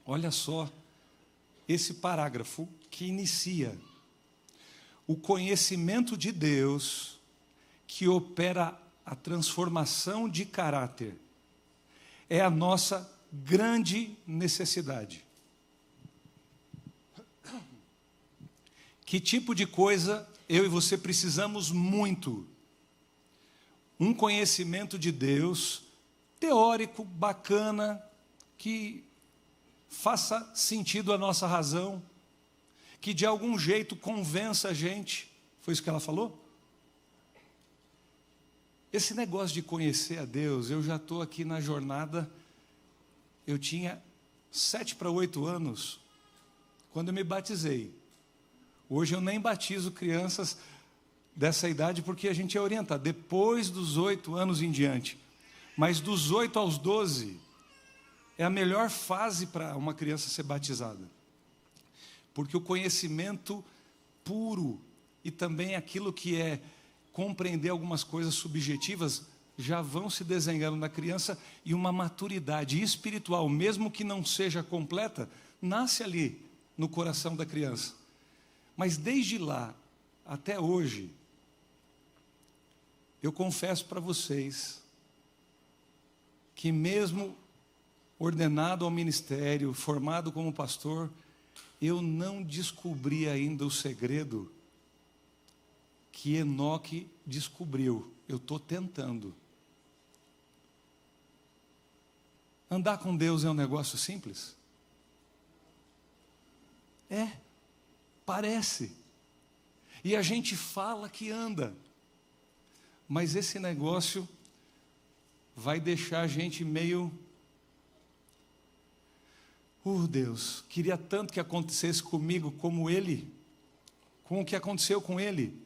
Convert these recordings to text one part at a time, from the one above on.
Olha só esse parágrafo que inicia: o conhecimento de Deus que opera a transformação de caráter é a nossa grande necessidade. Que tipo de coisa eu e você precisamos muito? Um conhecimento de Deus teórico, bacana, que faça sentido à nossa razão, que de algum jeito convença a gente. Foi isso que ela falou? Esse negócio de conhecer a Deus, eu já estou aqui na jornada, eu tinha 7 para 8 anos, quando eu me batizei. Hoje eu nem batizo crianças dessa idade, porque a gente é orientado, depois dos 8 anos em diante. Mas dos 8 aos 12, é a melhor fase para uma criança ser batizada. Porque o conhecimento puro e também aquilo que é compreender algumas coisas subjetivas já vão se desenhando na criança, e uma maturidade espiritual, mesmo que não seja completa, nasce ali no coração da criança. Mas desde lá até hoje, eu confesso para vocês que mesmo ordenado ao ministério, formado como pastor, eu não descobri ainda o segredo que Enoque descobriu. Eu estou tentando. Andar com Deus é um negócio simples? Parece. E a gente fala que anda. Mas esse negócio vai deixar a gente meio... Deus, queria tanto que acontecesse comigo como ele, com o que aconteceu com ele.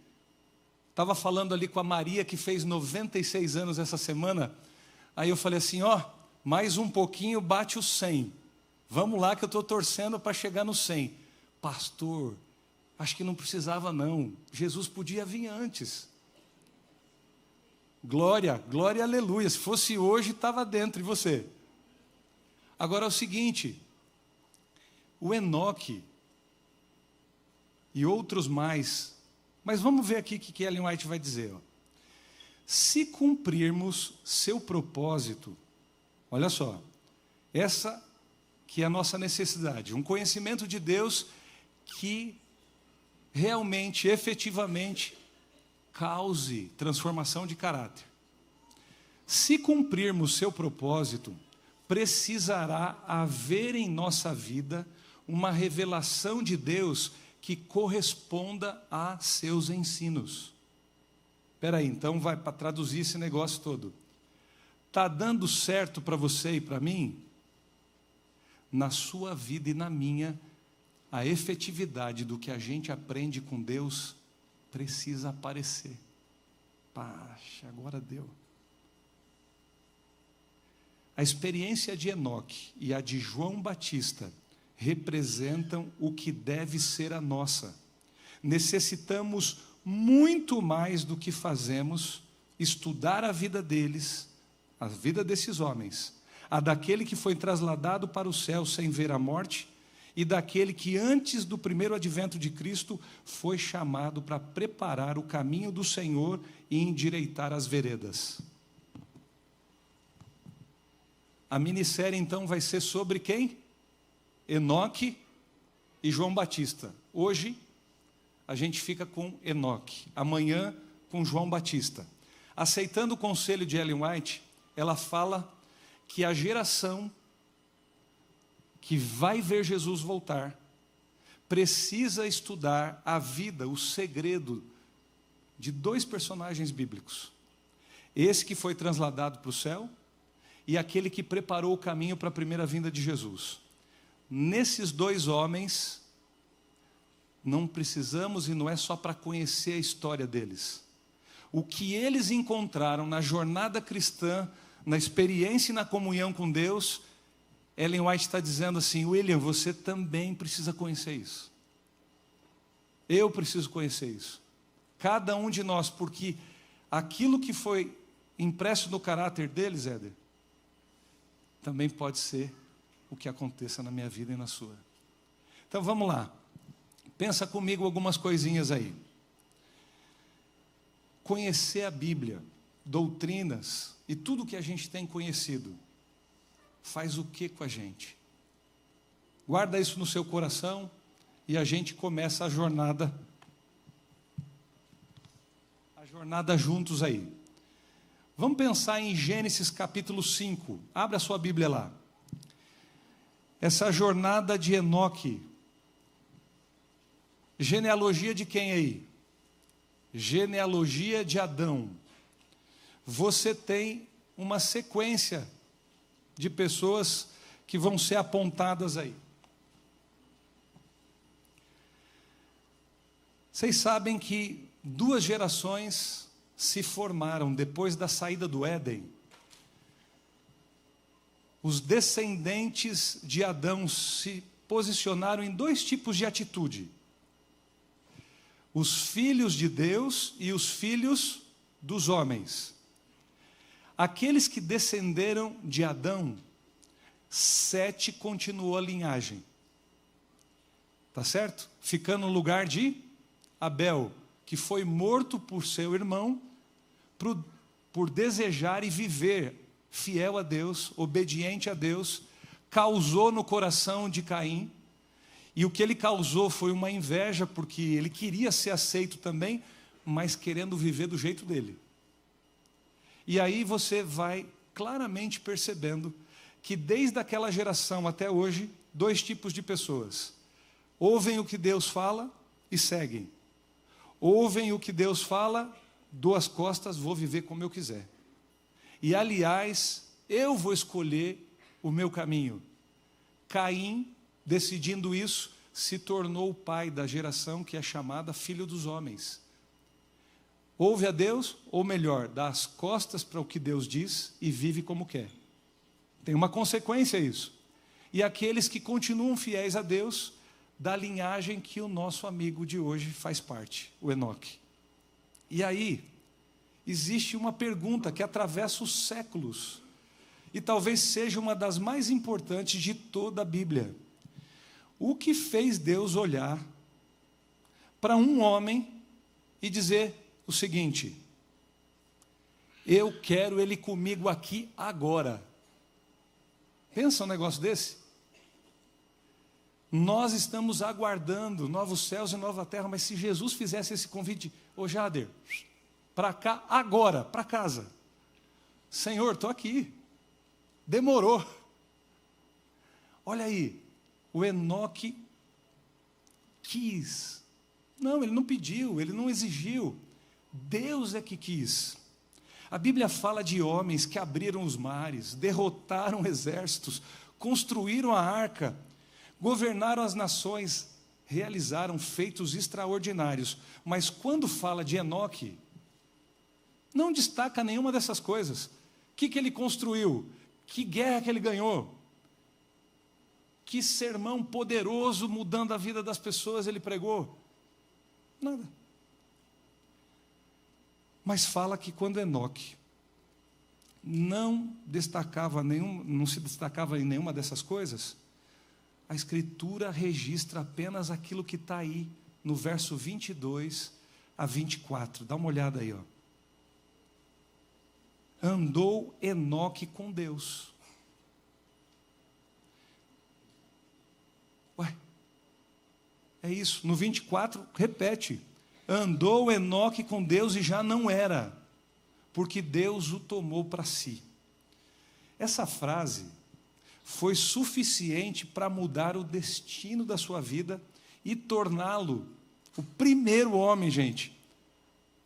Estava falando ali com a Maria, que fez 96 anos essa semana. Aí eu falei assim, mais um pouquinho bate os 100. Vamos lá que eu estou torcendo para chegar no 100. Pastor, acho que não precisava não. Jesus podia vir antes. Glória, glória, aleluia. Se fosse hoje, estava dentro de você. Agora é o seguinte, o Enoque e outros mais, mas vamos ver aqui o que Ellen White vai dizer. Se cumprirmos seu propósito, olha só, essa que é a nossa necessidade, um conhecimento de Deus que realmente, efetivamente, cause transformação de caráter. Se cumprirmos seu propósito, precisará haver em nossa vida uma revelação de Deus que corresponda a seus ensinos. Espera aí, então vai para traduzir esse negócio todo. Está dando certo para você e para mim? Na sua vida e na minha, a efetividade do que a gente aprende com Deus precisa aparecer. Paxa, agora deu. A experiência de Enoque e a de João Batista representam o que deve ser a nossa. Necessitamos muito mais do que fazemos estudar a vida deles, a vida desses homens, a daquele que foi trasladado para o céu sem ver a morte, e daquele que antes do primeiro advento de Cristo foi chamado para preparar o caminho do Senhor e endireitar as veredas. A minissérie então vai ser sobre quem? Enoque e João Batista. Hoje a gente fica com Enoque, amanhã com João Batista. Aceitando o conselho de Ellen White, ela fala que a geração que vai ver Jesus voltar precisa estudar a vida, o segredo de 2 personagens bíblicos. Esse que foi trasladado para o céu e aquele que preparou o caminho para a primeira vinda de Jesus. Nesses 2 homens, não precisamos, e não é só para conhecer a história deles. O que eles encontraram na jornada cristã, na experiência e na comunhão com Deus, Ellen White está dizendo assim, William, você também precisa conhecer isso. Eu preciso conhecer isso. Cada um de nós, porque aquilo que foi impresso no caráter deles, Éder, também pode ser o que aconteça na minha vida e na sua. Então vamos lá, pensa comigo algumas coisinhas aí. Conhecer a Bíblia, doutrinas e tudo que a gente tem conhecido, faz o que com a gente? Guarda isso no seu coração e a gente começa a jornada juntos aí. Vamos pensar em Gênesis capítulo 5, abra a sua Bíblia lá. Essa jornada de Enoque, genealogia de quem aí? Genealogia de Adão. Você tem uma sequência de pessoas que vão ser apontadas aí. Vocês sabem que 2 gerações se formaram depois da saída do Éden. Os descendentes de Adão se posicionaram em 2 tipos de atitude: os filhos de Deus e os filhos dos homens. Aqueles que descenderam de Adão, Sete continuou a linhagem, tá certo? Ficando no lugar de Abel, que foi morto por seu irmão, por desejar e viver fiel a Deus, obediente a Deus, causou no coração de Caim, e o que ele causou foi uma inveja, porque ele queria ser aceito também, mas querendo viver do jeito dele. E aí você vai claramente percebendo que desde aquela geração até hoje, 2 tipos de pessoas: ouvem o que Deus fala e seguem. Ouvem o que Deus fala, dou as costas, vou viver como eu quiser. E aliás, eu vou escolher o meu caminho. Caim, decidindo isso, se tornou o pai da geração que é chamada filho dos homens. Ouve a Deus, ou melhor, dá as costas para o que Deus diz e vive como quer. Tem uma consequência isso. E aqueles que continuam fiéis a Deus, da linhagem que o nosso amigo de hoje faz parte, o Enoque. E aí, existe uma pergunta que atravessa os séculos, e talvez seja uma das mais importantes de toda a Bíblia. O que fez Deus olhar para um homem e dizer o seguinte: eu quero ele comigo aqui agora? Pensa um negócio desse? Nós estamos aguardando novos céus e nova terra, mas se Jesus fizesse esse convite: ô Jader, para cá agora, para casa. Senhor, estou aqui. Demorou. Olha aí, o Enoque quis. Não, ele não pediu, ele não exigiu. Deus é que quis. A Bíblia fala de homens que abriram os mares, derrotaram exércitos, construíram a arca, governaram as nações, realizaram feitos extraordinários. Mas quando fala de Enoque, não destaca nenhuma dessas coisas. O que ele construiu? Que guerra que ele ganhou? Que sermão poderoso mudando a vida das pessoas ele pregou? Nada. Mas fala que quando Enoque não se destacava em nenhuma dessas coisas, a Escritura registra apenas aquilo que está aí no verso 22 a 24. Dá uma olhada aí, ó. Andou Enoque com Deus. Ué, é isso. No 24, repete. Andou Enoque com Deus e já não era, porque Deus o tomou para si. Essa frase foi suficiente para mudar o destino da sua vida e torná-lo o primeiro homem, gente,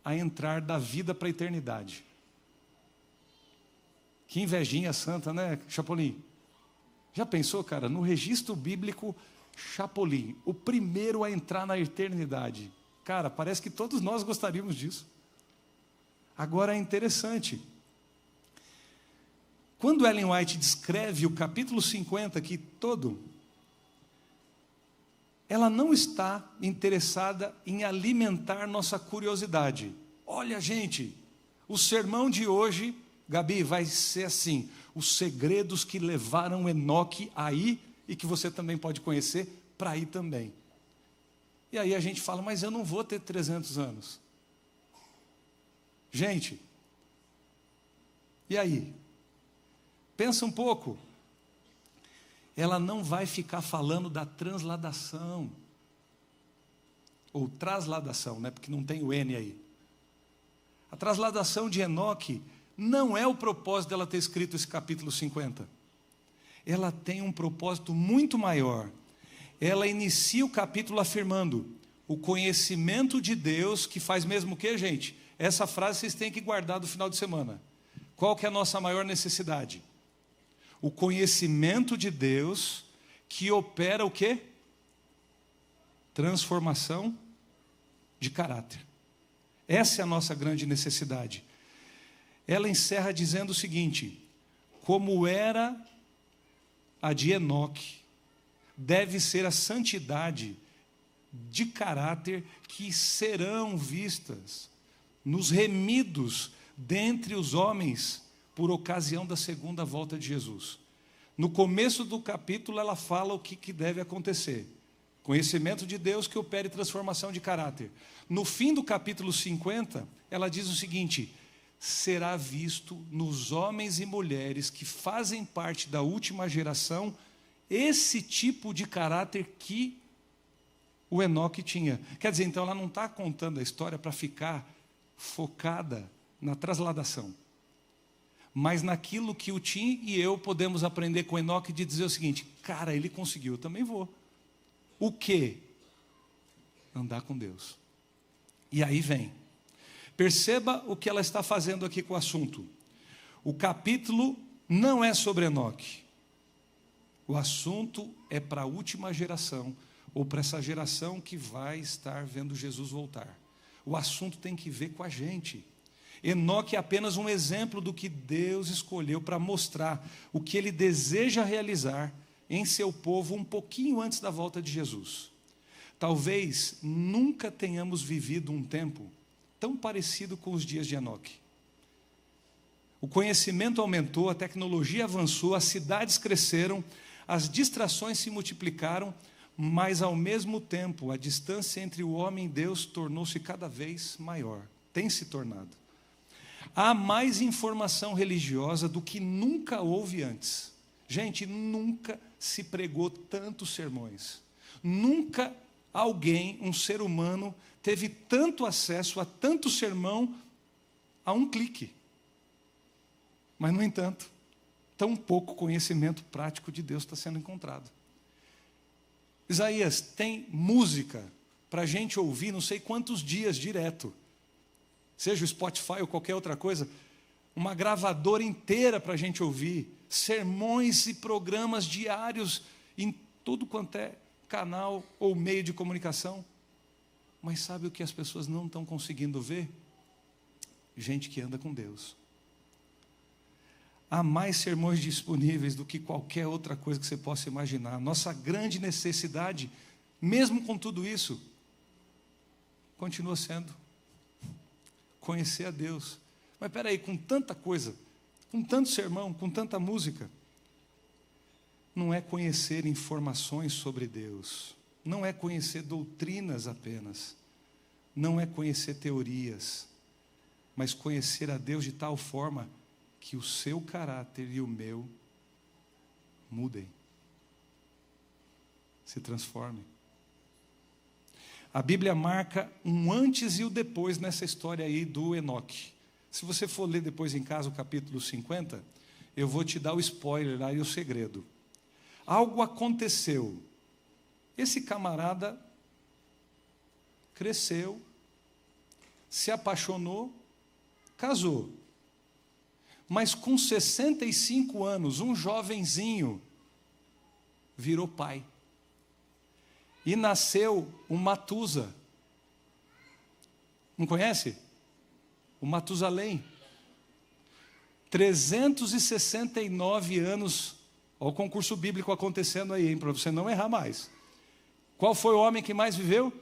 a entrar da vida para a eternidade. Que invejinha santa, né, Chapolin? Já pensou, cara, no registro bíblico, Chapolin, o primeiro a entrar na eternidade? Cara, parece que todos nós gostaríamos disso. Agora é interessante. Quando Ellen White descreve o capítulo 50 aqui todo, ela não está interessada em alimentar nossa curiosidade. Olha, gente, o sermão de hoje, Gabi, vai ser assim: os segredos que levaram Enoque a ir e que você também pode conhecer para ir também. E aí a gente fala, mas eu não vou ter 300 anos. Gente, e aí? Pensa um pouco. Ela não vai ficar falando da transladação. Ou trasladação, né? Porque não tem o N aí. A trasladação de Enoque não é o propósito dela ter escrito esse capítulo 50. Ela tem um propósito muito maior. Ela inicia o capítulo afirmando o conhecimento de Deus, que faz mesmo o quê, gente? Essa frase vocês têm que guardar do final de semana. Qual que é a nossa maior necessidade? O conhecimento de Deus que opera o quê? Transformação de caráter. Essa é a nossa grande necessidade. Ela encerra dizendo o seguinte: como era a de Enoque, deve ser a santidade de caráter que serão vistas nos remidos dentre os homens por ocasião da segunda volta de Jesus. No começo do capítulo ela fala o que deve acontecer. Conhecimento de Deus que opere transformação de caráter. No fim do capítulo 50, ela diz o seguinte: será visto nos homens e mulheres que fazem parte da última geração esse tipo de caráter que o Enoque tinha. Quer dizer, então ela não está contando a história para ficar focada na trasladação, mas naquilo que o Tim e eu podemos aprender com Enoque, de dizer o seguinte: cara, ele conseguiu, eu também vou. O quê? Andar com Deus. E aí vem. Perceba o que ela está fazendo aqui com o assunto. O capítulo não é sobre Enoque. O assunto é para a última geração, ou para essa geração que vai estar vendo Jesus voltar. O assunto tem que ver com a gente. Enoque é apenas um exemplo do que Deus escolheu para mostrar o que Ele deseja realizar em seu povo um pouquinho antes da volta de Jesus. Talvez nunca tenhamos vivido um tempo tão parecido com os dias de Enoque. O conhecimento aumentou, a tecnologia avançou, as cidades cresceram, as distrações se multiplicaram, mas ao mesmo tempo a distância entre o homem e Deus tornou-se cada vez maior, tem se tornado. Há mais informação religiosa do que nunca houve antes. Gente, nunca se pregou tantos sermões. Nunca alguém, um ser humano, teve tanto acesso a tanto sermão a um clique. Mas, no entanto, tão pouco conhecimento prático de Deus está sendo encontrado. Isaías, tem música para a gente ouvir não sei quantos dias direto. Seja o Spotify ou qualquer outra coisa, uma gravadora inteira para a gente ouvir. Sermões e programas diários em tudo quanto é canal ou meio de comunicação. Mas sabe o que as pessoas não estão conseguindo ver? Gente que anda com Deus. Há mais sermões disponíveis do que qualquer outra coisa que você possa imaginar. Nossa grande necessidade, mesmo com tudo isso, continua sendo conhecer a Deus. Mas espera aí, com tanta coisa, com tanto sermão, com tanta música, não é conhecer informações sobre Deus, não é conhecer doutrinas apenas, não é conhecer teorias, mas conhecer a Deus de tal forma que o seu caráter e o meu mudem, se transformem. A Bíblia marca um antes e o depois nessa história aí do Enoque. Se você for ler depois em casa o capítulo 50, eu vou te dar o spoiler lá e o segredo. Algo aconteceu. Esse camarada cresceu, se apaixonou, casou. Mas com 65 anos, um jovenzinho virou pai. E nasceu o Matusa. Não conhece? O Matusalém. 369 anos. Olha o concurso bíblico acontecendo aí, para você não errar mais. Qual foi o homem que mais viveu?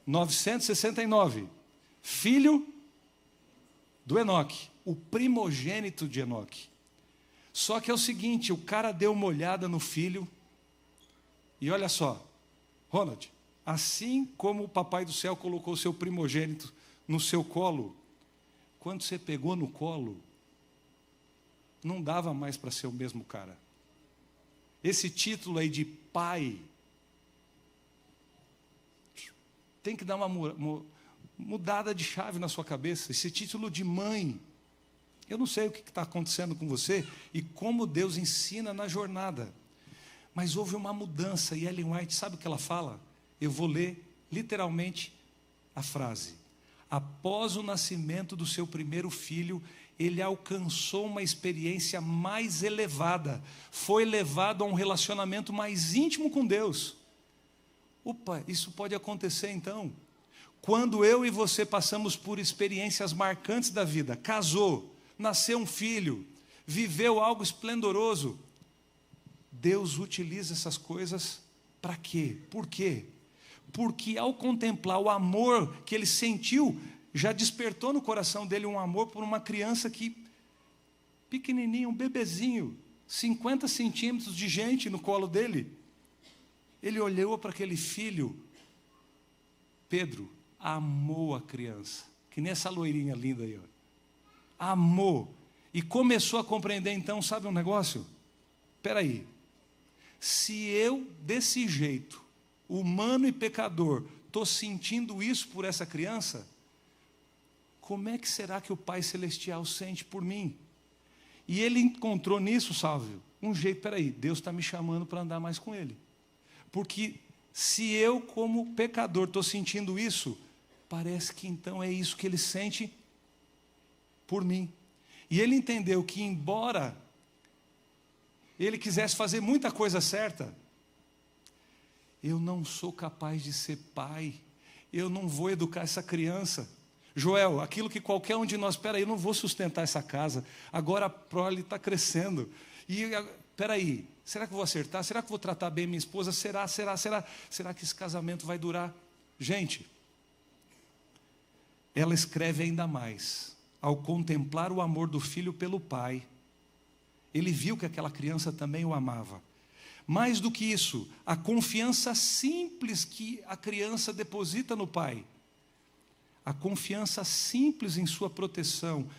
969. Filho do Enoque, o primogênito de Enoque. Só que é o seguinte, o cara deu uma olhada no filho, e olha só, Ronald, assim como o papai do céu colocou o seu primogênito no seu colo, quando você pegou no colo, não dava mais para ser o mesmo cara. Esse título aí de pai, tem que dar uma mudada de chave na sua cabeça. Esse título de mãe, eu não sei o que está acontecendo com você e como Deus ensina na jornada, mas houve uma mudança. E Ellen White, sabe o que ela fala? Eu vou ler literalmente a frase: após o nascimento do seu primeiro filho, ele alcançou uma experiência mais elevada, foi levado a um relacionamento mais íntimo com Deus. Opa, isso pode acontecer então, quando eu e você passamos por experiências marcantes da vida, casou, nasceu um filho, viveu algo esplendoroso, Deus utiliza essas coisas para quê? Por quê? Porque ao contemplar o amor que ele sentiu, já despertou no coração dele um amor por uma criança que, pequenininho, um bebezinho, 50 centímetros de gente no colo dele. Ele olhou para aquele filho, Pedro, amou a criança, que nem essa loirinha linda aí, ó. Amou, e começou a compreender então, sabe um negócio? Espera aí, se eu desse jeito, humano e pecador, estou sentindo isso por essa criança, como é que será que o Pai Celestial sente por mim? E ele encontrou nisso, Sálvio, um jeito. Espera aí, Deus está me chamando para andar mais com Ele, porque se eu como pecador estou sentindo isso, parece que então é isso que Ele sente por mim. E ele entendeu que embora ele quisesse fazer muita coisa certa, eu não sou capaz de ser pai, eu não vou educar essa criança. Joel, aquilo que qualquer um de nós, espera aí, eu não vou sustentar essa casa, agora a prole está crescendo, e espera aí, será que eu vou acertar? Será que eu vou tratar bem minha esposa? Será que esse casamento vai durar? Gente, ela escreve ainda mais, ao contemplar o amor do filho pelo pai, ele viu que aquela criança também o amava. Mais do que isso, a confiança simples que a criança deposita no pai, a confiança simples em sua proteção,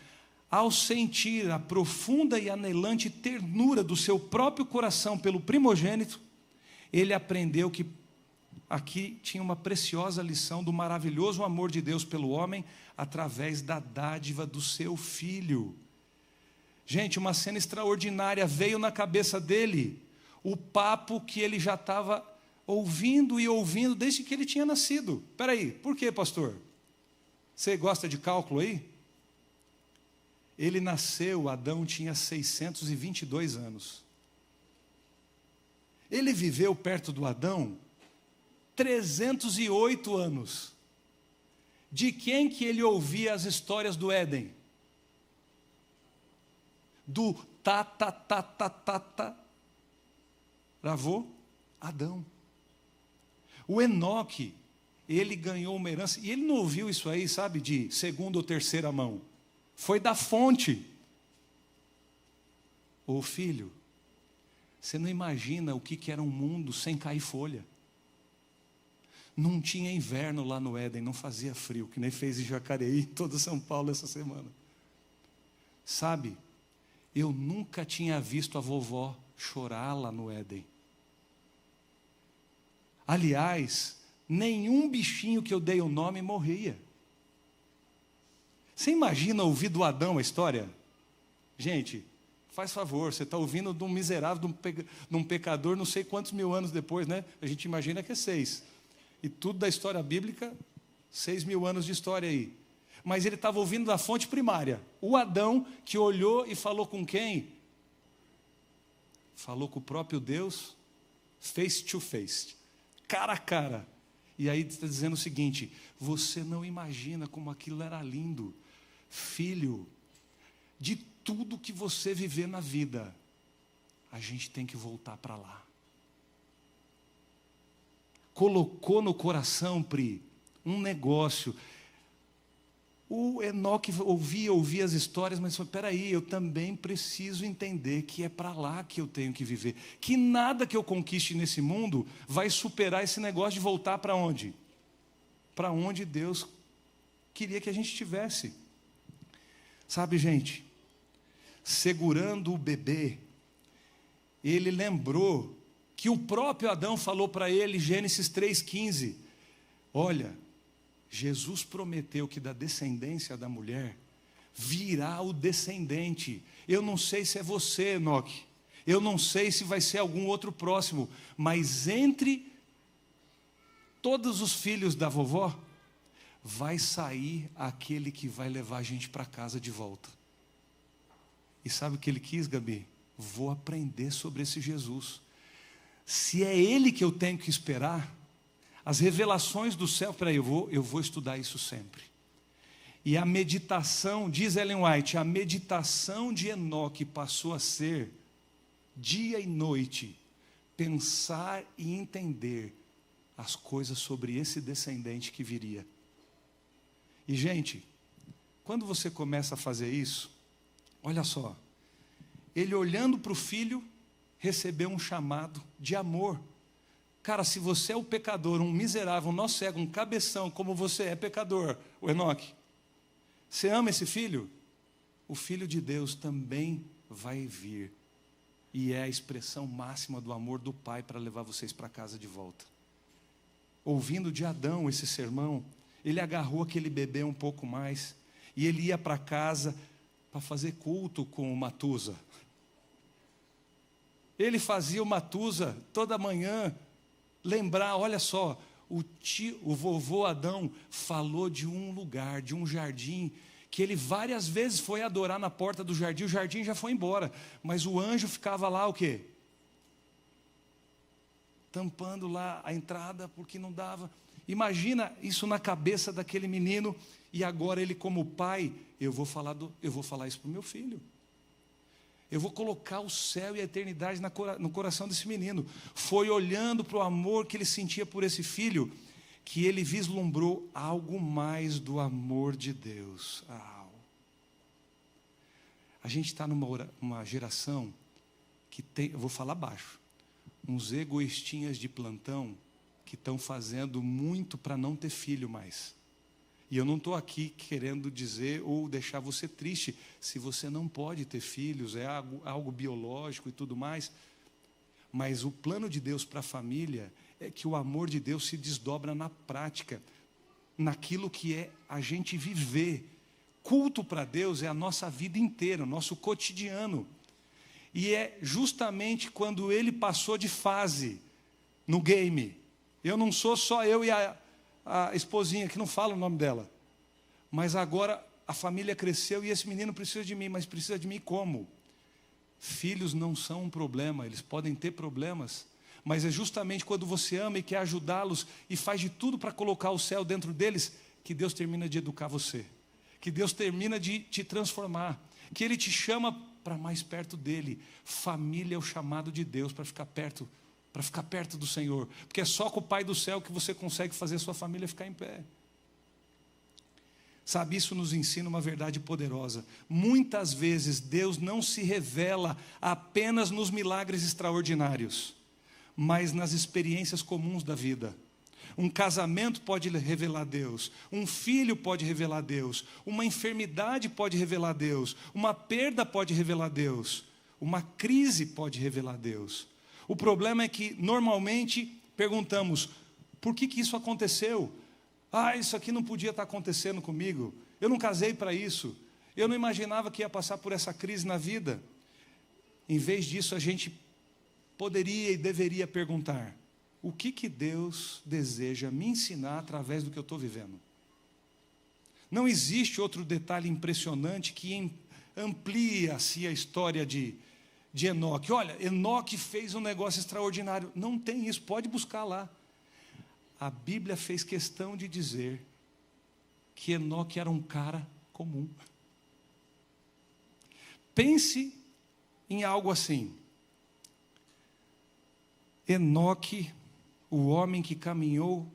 ao sentir a profunda e anelante ternura do seu próprio coração pelo primogênito, ele aprendeu que aqui tinha uma preciosa lição do maravilhoso amor de Deus pelo homem, através da dádiva do seu filho. Gente, uma cena extraordinária veio na cabeça dele, o papo que ele já estava ouvindo e ouvindo desde que ele tinha nascido. Espera aí, por quê, pastor? Você gosta de cálculo aí? Ele nasceu, Adão tinha 622 anos. Ele viveu perto do Adão 308 anos. De quem que ele ouvia as histórias do Éden? Do avô Adão. O Enoque, ele ganhou uma herança, e ele não ouviu isso aí, sabe, de segunda ou terceira mão, foi da fonte. Ô filho, você não imagina o que era um mundo sem cair folha. Não tinha inverno lá no Éden, não fazia frio, que nem fez em Jacareí, todo São Paulo essa semana. Sabe, eu nunca tinha visto a vovó chorar lá no Éden. Aliás, nenhum bichinho que eu dei o nome morria. Você imagina ouvir do Adão a história? Gente, faz favor, você está ouvindo de um miserável, de um pecador, não sei quantos mil anos depois, né? A gente imagina que é 6. E tudo da história bíblica, 6.000 anos de história aí. Mas ele estava ouvindo da fonte primária. O Adão que olhou e falou com quem? Falou com o próprio Deus, face to face, cara a cara. E aí está dizendo o seguinte: você não imagina como aquilo era lindo. Filho, de tudo que você viver na vida, a gente tem que voltar para lá. Colocou no coração, Pri, um negócio. O Enoque ouvia as histórias, mas falou, peraí, eu também preciso entender que é para lá que eu tenho que viver. Que nada que eu conquiste nesse mundo vai superar esse negócio de voltar para onde? Para onde Deus queria que a gente estivesse. Sabe, gente, segurando o bebê, ele lembrou que o próprio Adão falou para ele, Gênesis 3,15, olha, Jesus prometeu que da descendência da mulher virá o descendente. Eu não sei se é você, Enoque, eu não sei se vai ser algum outro próximo, mas entre todos os filhos da vovó, vai sair aquele que vai levar a gente para casa de volta. E sabe o que ele quis, Gabi? Vou aprender sobre esse Jesus. Se é ele que eu tenho que esperar, as revelações do céu, peraí, eu vou estudar isso sempre. E a meditação, diz Ellen White, a meditação de Enoque passou a ser, dia e noite, pensar e entender as coisas sobre esse descendente que viria. E, gente, quando você começa a fazer isso, olha só, ele olhando para o filho, recebeu um chamado de amor. Cara, se você é o pecador, um miserável, um nó cego, um cabeção, como você é pecador, o Enoque, você ama esse filho? O Filho de Deus também vai vir. E é a expressão máxima do amor do Pai para levar vocês para casa de volta. Ouvindo de Adão esse sermão, ele agarrou aquele bebê um pouco mais, e ele ia para casa para fazer culto com o Matusa. Ele fazia o Matusa toda manhã, lembrar, olha só, o vovô Adão falou de um lugar, de um jardim, que ele várias vezes foi adorar na porta do jardim, o jardim já foi embora, mas o anjo ficava lá o quê? Tampando lá a entrada, porque não dava. Imagina isso na cabeça daquele menino, e agora ele como pai, eu vou falar isso para o meu filho. Eu vou colocar o céu e a eternidade no coração desse menino. Foi olhando para o amor que ele sentia por esse filho, que ele vislumbrou algo mais do amor de Deus. A gente está numa geração que tem, eu vou falar baixo, uns egoístinhas de plantão, que estão fazendo muito para não ter filho mais. E eu não estou aqui querendo dizer ou deixar você triste, se você não pode ter filhos, é algo biológico e tudo mais. Mas o plano de Deus para a família é que o amor de Deus se desdobra na prática, naquilo que é a gente viver. Culto para Deus é a nossa vida inteira, o nosso cotidiano. E é justamente quando ele passou de fase no game. Eu não sou só eu e a esposinha, que não fala o nome dela. Mas agora a família cresceu e esse menino precisa de mim, mas precisa de mim como? Filhos não são um problema, eles podem ter problemas, mas é justamente quando você ama e quer ajudá-los e faz de tudo para colocar o céu dentro deles, que Deus termina de educar você, que Deus termina de te transformar, que Ele te chama para mais perto dEle. Família é o chamado de Deus para ficar perto do Senhor, porque é só com o Pai do céu que você consegue fazer a sua família ficar em pé. Sabe, isso nos ensina uma verdade poderosa. Muitas vezes Deus não se revela apenas nos milagres extraordinários, mas nas experiências comuns da vida. Um casamento pode revelar Deus, um filho pode revelar Deus, uma enfermidade pode revelar Deus, uma perda pode revelar Deus, uma crise pode revelar Deus. O problema é que normalmente perguntamos, por que isso aconteceu? Isso aqui não podia estar acontecendo comigo, eu não casei para isso, eu não imaginava que ia passar por essa crise na vida. Em vez disso, a gente poderia e deveria perguntar, o que Deus deseja me ensinar através do que eu estou vivendo? Não existe outro detalhe impressionante que amplie assim a história de Enoque. Olha, Enoque fez um negócio extraordinário. Não tem isso, pode buscar lá. A Bíblia fez questão de dizer que Enoque era um cara comum. Pense em algo assim. Enoque, o homem que caminhou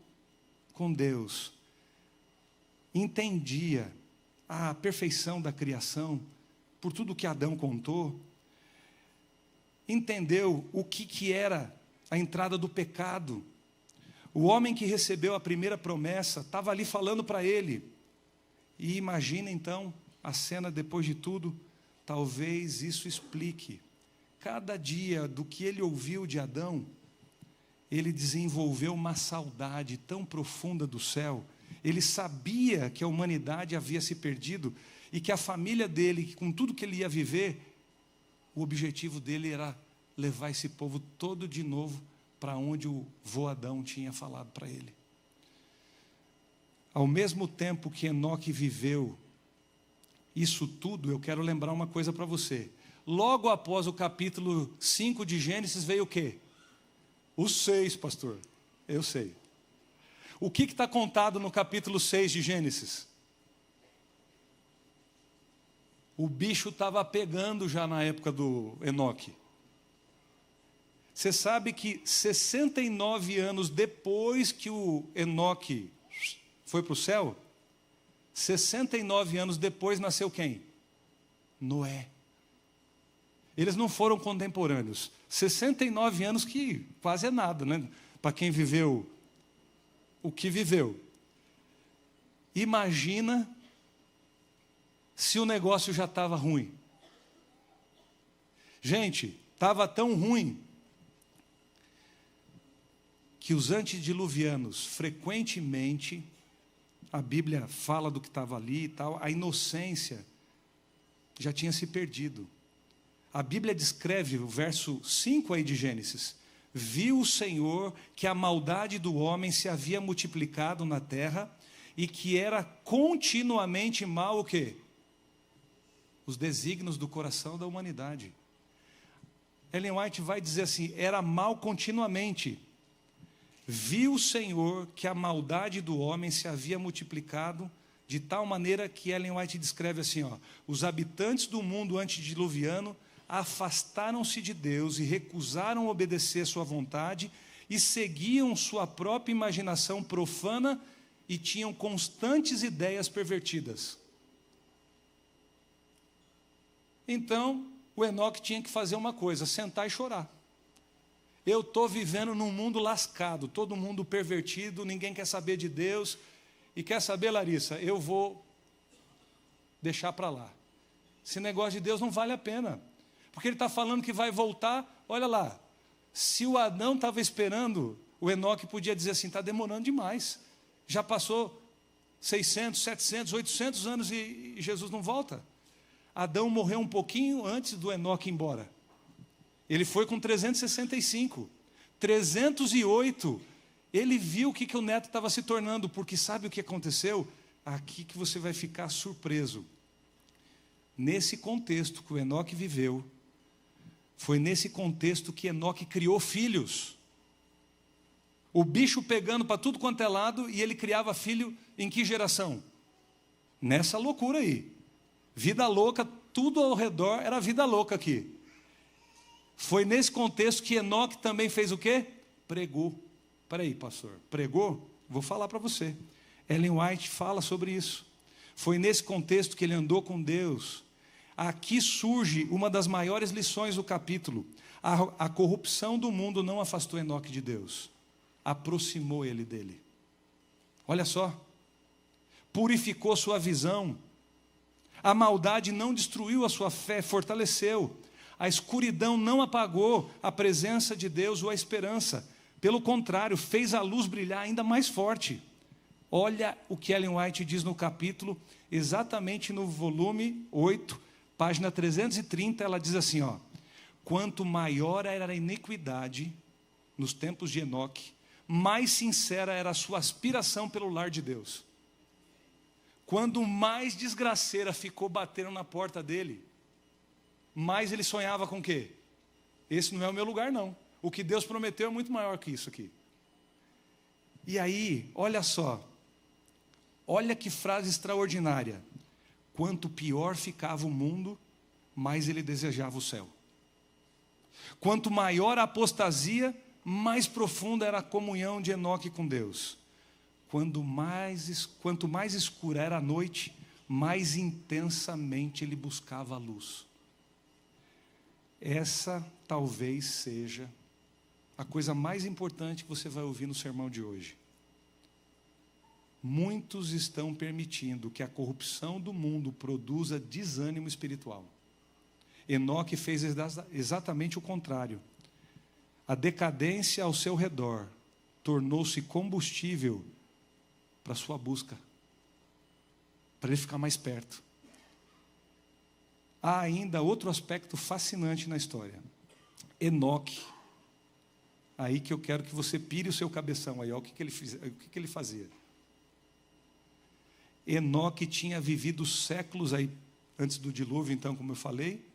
com Deus, entendia a perfeição da criação, por tudo que Adão contou, entendeu o que era a entrada do pecado. O homem que recebeu a primeira promessa estava ali falando para ele. E imagina então a cena depois de tudo. Talvez isso explique. Cada dia do que ele ouviu de Adão, ele desenvolveu uma saudade tão profunda do céu. Ele sabia que a humanidade havia se perdido e que a família dele, com tudo que ele ia viver, o objetivo dele era levar esse povo todo de novo para onde o vô Adão tinha falado para ele. Ao mesmo tempo que Enoque viveu isso tudo, eu quero lembrar uma coisa para você. Logo após o capítulo 5 de Gênesis veio o quê? O 6, pastor. Eu sei. O que está contado no capítulo 6 de Gênesis? O bicho estava pegando já na época do Enoque. Você sabe que 69 anos depois que o Enoque foi para o céu, 69 anos depois nasceu quem? Noé. Eles não foram contemporâneos. 69 anos que quase é nada, né? Para quem viveu o que viveu. Imagina se o negócio já estava ruim. Gente, estava tão ruim que os antediluvianos, frequentemente, a Bíblia fala do que estava ali e tal, a inocência já tinha se perdido. A Bíblia descreve, o verso 5 aí de Gênesis, viu o Senhor que a maldade do homem se havia multiplicado na terra e que era continuamente mal o quê? Os desígnios do coração da humanidade. Ellen White vai dizer assim, era mal continuamente. Viu o Senhor que a maldade do homem se havia multiplicado de tal maneira que Ellen White descreve assim, os habitantes do mundo antediluviano afastaram-se de Deus e recusaram obedecer sua vontade e seguiam sua própria imaginação profana e tinham constantes ideias pervertidas. Então, o Enoque tinha que fazer uma coisa, sentar e chorar. Eu estou vivendo num mundo lascado, todo mundo pervertido, ninguém quer saber de Deus. E quer saber, Larissa, eu vou deixar para lá. Esse negócio de Deus não vale a pena. Porque ele está falando que vai voltar, olha lá. Se o Adão estava esperando, o Enoque podia dizer assim, está demorando demais. Já passou 600, 700, 800 anos e Jesus não volta. Adão morreu um pouquinho antes do Enoque ir embora. Ele foi com 365. 308, ele viu o que o neto estava se tornando, porque sabe o que aconteceu? Aqui que você vai ficar surpreso. Nesse contexto que o Enoque viveu, foi nesse contexto que Enoque criou filhos. O bicho pegando para tudo quanto é lado, e ele criava filho em que geração? Nessa loucura aí. Vida louca, tudo ao redor era vida louca aqui. Foi nesse contexto que Enoque também fez o quê? Pregou. Espera aí, pastor. Pregou? Vou falar para você. Ellen White fala sobre isso. Foi nesse contexto que ele andou com Deus. Aqui surge uma das maiores lições do capítulo. A corrupção do mundo não afastou Enoque de Deus. Aproximou ele dele. Olha só. Purificou sua visão. A maldade não destruiu a sua fé, fortaleceu. A escuridão não apagou a presença de Deus ou a esperança. Pelo contrário, fez a luz brilhar ainda mais forte. Olha o que Ellen White diz no capítulo, exatamente no volume 8, página 330, ela diz assim, quanto maior era a iniquidade nos tempos de Enoque, mais sincera era a sua aspiração pelo lar de Deus. Quando mais desgraceira ficou batendo na porta dele, mais ele sonhava com o quê? Esse não é o meu lugar, não. O que Deus prometeu é muito maior que isso aqui. E aí, olha só. Olha que frase extraordinária. Quanto pior ficava o mundo, mais ele desejava o céu. Quanto maior a apostasia, mais profunda era a comunhão de Enoque com Deus. Quanto mais escura era a noite, mais intensamente ele buscava a luz. Essa talvez seja a coisa mais importante que você vai ouvir no sermão de hoje. Muitos estão permitindo que a corrupção do mundo produza desânimo espiritual. Enoque fez exatamente o contrário. A decadência ao seu redor tornou-se combustível para a sua busca, para ele ficar mais perto. Há ainda outro aspecto fascinante na história. Enoque, aí que eu quero que você pire o seu cabeção aí, ó, o que ele fazia. Enoque tinha vivido séculos aí, antes do dilúvio, então, como eu falei,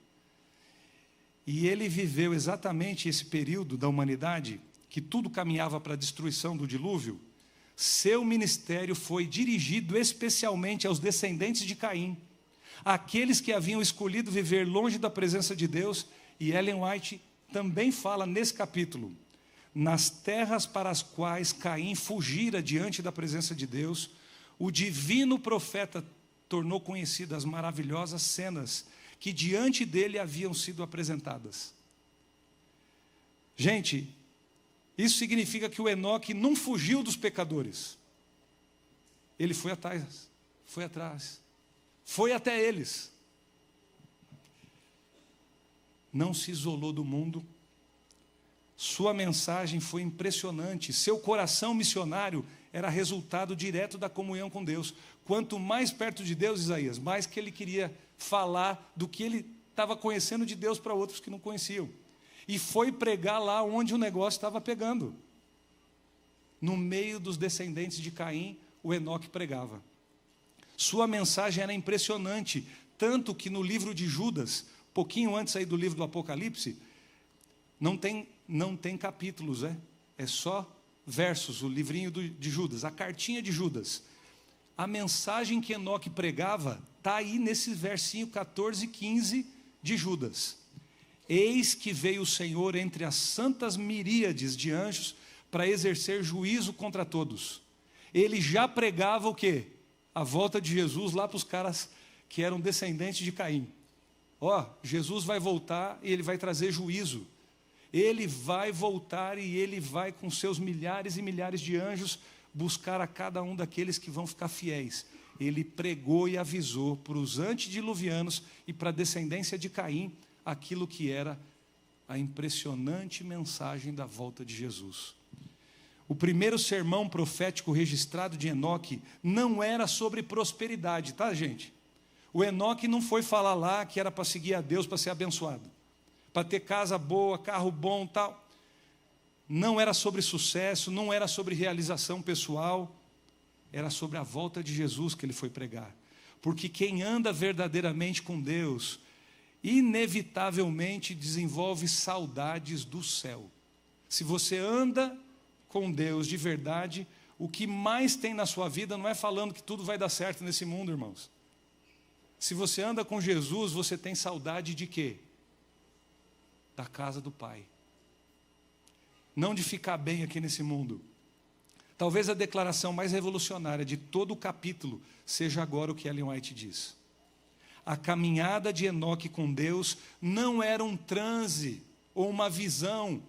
e ele viveu exatamente esse período da humanidade, que tudo caminhava para a destruição do dilúvio. Seu ministério foi dirigido especialmente aos descendentes de Caim, aqueles que haviam escolhido viver longe da presença de Deus, e Ellen White também fala nesse capítulo, nas terras para as quais Caim fugira diante da presença de Deus, o divino profeta tornou conhecidas as maravilhosas cenas que diante dele haviam sido apresentadas. Gente, isso significa que o Enoque não fugiu dos pecadores. Ele foi atrás, foi até eles. Não se isolou do mundo. Sua mensagem foi impressionante. Seu coração missionário era resultado direto da comunhão com Deus. Quanto mais perto de Deus, Isaías, mais que ele queria falar do que ele estava conhecendo de Deus para outros que não conheciam. E foi pregar lá onde o negócio estava pegando. No meio dos descendentes de Caim, o Enoque pregava. Sua mensagem era impressionante, tanto que no livro de Judas, pouquinho antes aí do livro do Apocalipse, não tem capítulos, é só versos, o livrinho de Judas, a cartinha de Judas. A mensagem que Enoque pregava está aí nesse versinho 14 e 15 de Judas. Eis que veio o Senhor entre as santas miríades de anjos para exercer juízo contra todos. Ele já pregava o quê? A volta de Jesus lá para os caras que eram descendentes de Caim. Jesus vai voltar e ele vai trazer juízo. Ele vai voltar e ele vai com seus milhares e milhares de anjos buscar a cada um daqueles que vão ficar fiéis. Ele pregou e avisou para os antediluvianos e para a descendência de Caim aquilo que era a impressionante mensagem da volta de Jesus. O primeiro sermão profético registrado de Enoque não era sobre prosperidade, tá, gente? O Enoque não foi falar lá que era para seguir a Deus, para ser abençoado, para ter casa boa, carro bom, tal. Não era sobre sucesso, não era sobre realização pessoal, era sobre a volta de Jesus que ele foi pregar. Porque quem anda verdadeiramente com Deus, inevitavelmente desenvolve saudades do céu. Se você anda com Deus de verdade, o que mais tem na sua vida não é falando que tudo vai dar certo nesse mundo, irmãos. Se você anda com Jesus, você tem saudade de quê? Da casa do Pai. Não de ficar bem aqui nesse mundo. Talvez a declaração mais revolucionária de todo o capítulo seja agora o que Ellen White diz. A caminhada de Enoque com Deus não era um transe ou uma visão.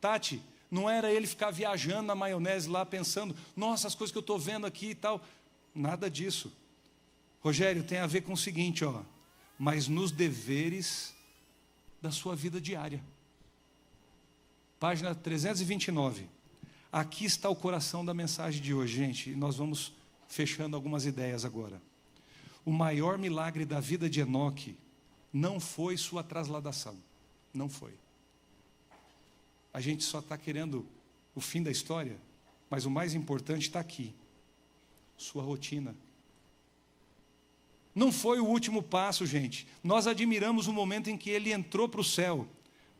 Tati, não era ele ficar viajando na maionese lá pensando, nossa, as coisas que eu estou vendo aqui e tal. Nada disso. Rogério, tem a ver com o seguinte, mas nos deveres da sua vida diária. Página 329. Aqui está o coração da mensagem de hoje, gente, e nós vamos fechando algumas ideias agora. O maior milagre da vida de Enoque não foi sua trasladação, não foi. A gente só está querendo o fim da história, mas o mais importante está aqui, sua rotina. Não foi o último passo, gente. Nós admiramos o momento em que ele entrou para o céu.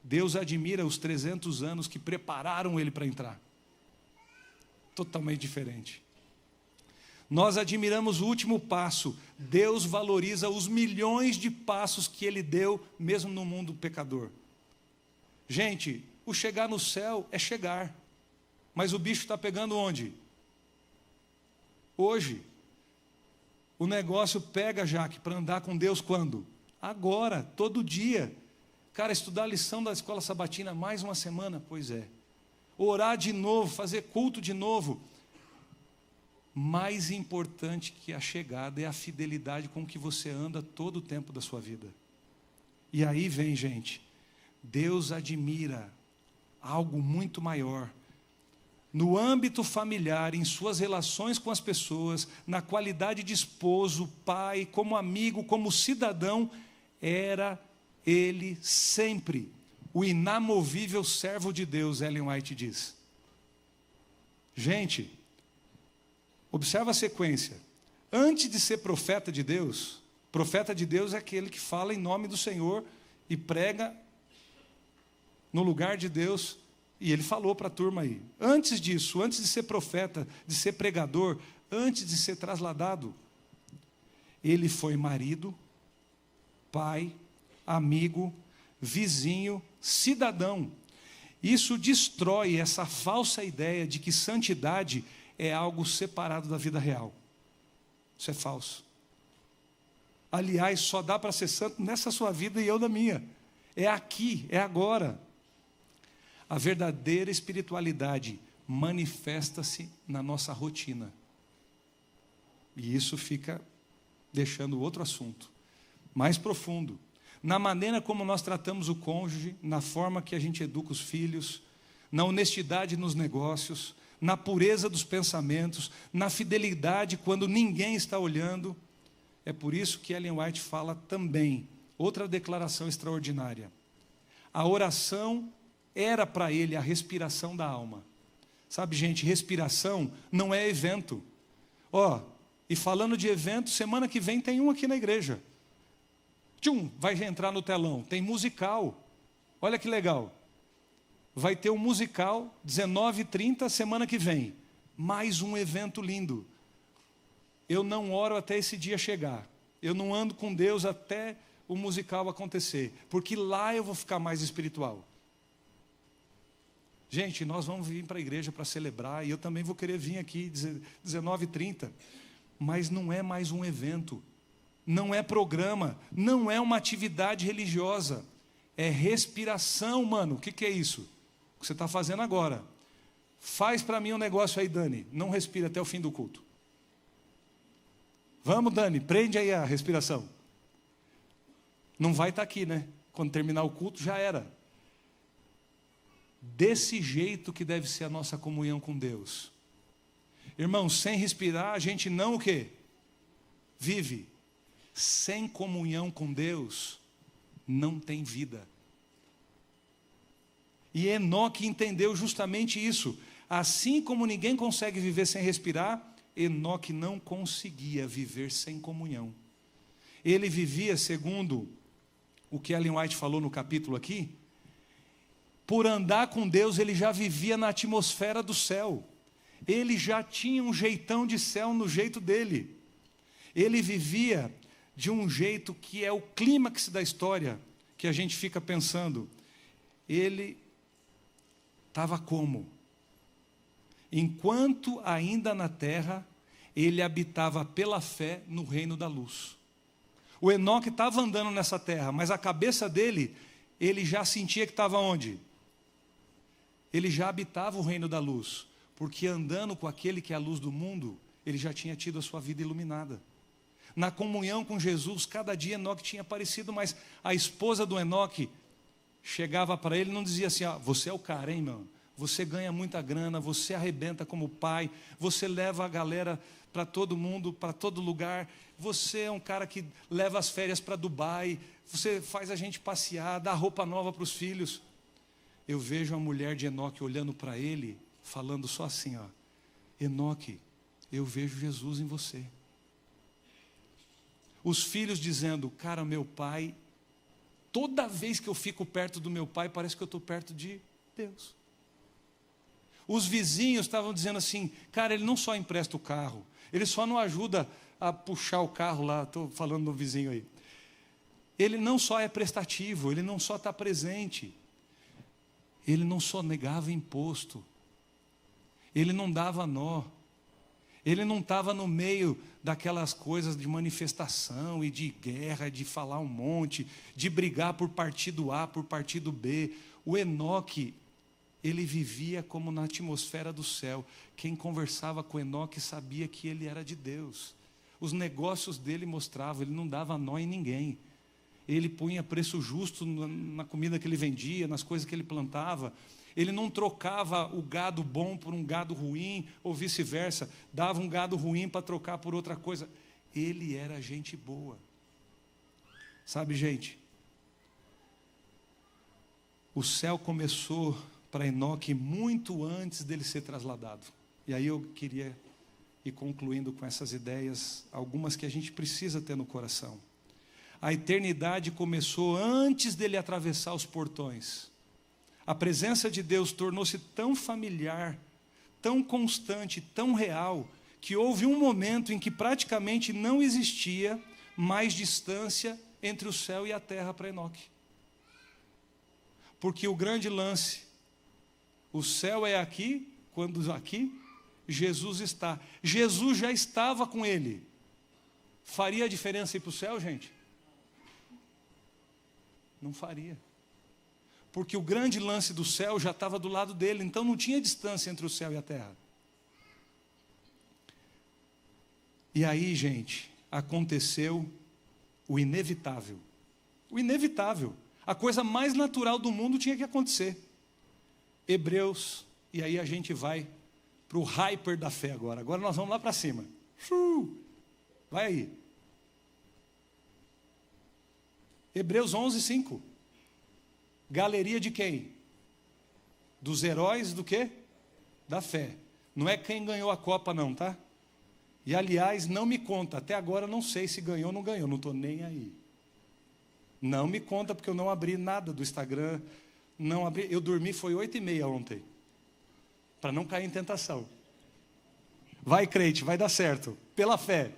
Deus admira os 300 anos que prepararam ele para entrar. Totalmente diferente. Nós admiramos o último passo. Deus valoriza os milhões de passos que ele deu, mesmo no mundo pecador. Gente, o chegar no céu é chegar. Mas o bicho está pegando onde? Hoje. O negócio pega, Jaque, para andar com Deus quando? Agora, todo dia. Cara, estudar a lição da escola sabatina mais uma semana? Pois é. Orar de novo, fazer culto de novo. Mais importante que a chegada é a fidelidade com que você anda todo o tempo da sua vida. E aí vem, gente, Deus admira algo muito maior. No âmbito familiar, em suas relações com as pessoas, na qualidade de esposo, pai, como amigo, como cidadão, era ele sempre o inamovível servo de Deus, Ellen White diz. Gente, observa a sequência. Antes de ser profeta de Deus é aquele que fala em nome do Senhor e prega no lugar de Deus. E ele falou para a turma aí. Antes disso, antes de ser profeta, de ser pregador, antes de ser trasladado, ele foi marido, pai, amigo, vizinho, cidadão. Isso destrói essa falsa ideia de que santidade é algo separado da vida real. Isso é falso. Aliás, só dá para ser santo nessa sua vida e eu na minha. É aqui, é agora. A verdadeira espiritualidade manifesta-se na nossa rotina. E isso fica deixando outro assunto, mais profundo. Na maneira como nós tratamos o cônjuge, na forma que a gente educa os filhos, na honestidade nos negócios, na pureza dos pensamentos, na fidelidade quando ninguém está olhando. É por isso que Ellen White fala também, outra declaração extraordinária. A oração era para ele a respiração da alma. Sabe, gente, respiração não é evento. E falando de evento, semana que vem tem um aqui na igreja. Vai entrar no telão, tem musical. Olha que legal. Vai ter um musical, 19h30, semana que vem. Mais um evento lindo. Eu não oro até esse dia chegar. Eu não ando com Deus até o musical acontecer. Porque lá eu vou ficar mais espiritual. Gente, nós vamos vir para a igreja para celebrar, e eu também vou querer vir aqui 19h30, mas não é mais um evento, não é programa, não é uma atividade religiosa, é respiração, mano. O que é isso? O que você está fazendo agora? Faz para mim um negócio aí, Dani, não respira até o fim do culto. Vamos, Dani, prende aí a respiração. Não vai estar aqui, né? Quando terminar o culto, já era. Desse jeito que deve ser a nossa comunhão com Deus. Irmãos, sem respirar a gente não o quê? Vive. Sem comunhão com Deus não tem vida. E Enoque entendeu justamente isso. Assim como ninguém consegue viver sem respirar, Enoque não conseguia viver sem comunhão. Ele vivia, segundo o que Ellen White falou no capítulo aqui, por andar com Deus, ele já vivia na atmosfera do céu. Ele já tinha um jeitão de céu no jeito dele. Ele vivia de um jeito que é o clímax da história, que a gente fica pensando. Ele estava como? Enquanto ainda na terra, ele habitava pela fé no reino da luz. O Enoque estava andando nessa terra, mas a cabeça dele, ele já sentia que estava onde? Ele já habitava o reino da luz, porque andando com aquele que é a luz do mundo, ele já tinha tido a sua vida iluminada. Na comunhão com Jesus, cada dia Enoque tinha aparecido, mas a esposa do Enoque chegava para ele e não dizia assim: você é o cara, hein, mano? Você ganha muita grana, você arrebenta como pai, você leva a galera para todo mundo, para todo lugar, você é um cara que leva as férias para Dubai, você faz a gente passear, dá roupa nova para os filhos. Eu vejo a mulher de Enoque olhando para ele, falando só assim, Enoque, eu vejo Jesus em você. Os filhos dizendo: cara, meu pai, toda vez que eu fico perto do meu pai, parece que eu estou perto de Deus. Os vizinhos estavam dizendo assim: cara, ele não só empresta o carro, ele só não ajuda a puxar o carro lá, estou falando do vizinho aí. Ele não só é prestativo, ele não só está presente. Ele não só negava imposto, ele não dava nó, Ele não estava no meio daquelas coisas de manifestação e de guerra, de falar um monte, de brigar por partido A, por partido B. O Enoque, ele vivia como na atmosfera do céu. Quem conversava com Enoque sabia que ele era de Deus. Os negócios dele mostravam, ele não dava nó em ninguém. Ele punha preço justo na comida que ele vendia, nas coisas que ele plantava. Ele não trocava o gado bom por um gado ruim, ou vice-versa. Dava um gado ruim para trocar por outra coisa. Ele era gente boa. Sabe, gente? O céu começou para Enoque muito antes dele ser trasladado. E aí eu queria ir concluindo com essas ideias, algumas que a gente precisa ter no coração. A eternidade começou antes dele atravessar os portões. A presença de Deus tornou-se tão familiar, tão constante, tão real, que houve um momento em que praticamente não existia mais distância entre o céu e a terra para Enoque. Porque o grande lance, o céu é aqui, quando aqui, Jesus está. Jesus já estava com ele. Faria a diferença ir para o céu, gente? Não faria. Porque o grande lance do céu já estava do lado dele, então não tinha distância entre o céu e a terra. E aí, gente, aconteceu o inevitável. O inevitável. A coisa mais natural do mundo tinha que acontecer. Hebreus, e aí a gente vai para o hyper da fé agora. Agora nós vamos lá para cima. Vai aí. Hebreus 11, 5. Galeria de quem? Dos heróis do quê? Da fé. Não é quem ganhou a Copa não, tá? E aliás, não me conta, até agora eu não sei se ganhou ou não ganhou, não estou nem aí. Não me conta porque eu não abri nada do Instagram, não abri, eu dormi foi 8h30 ontem, para não cair em tentação. Vai, crente, vai dar certo, pela fé.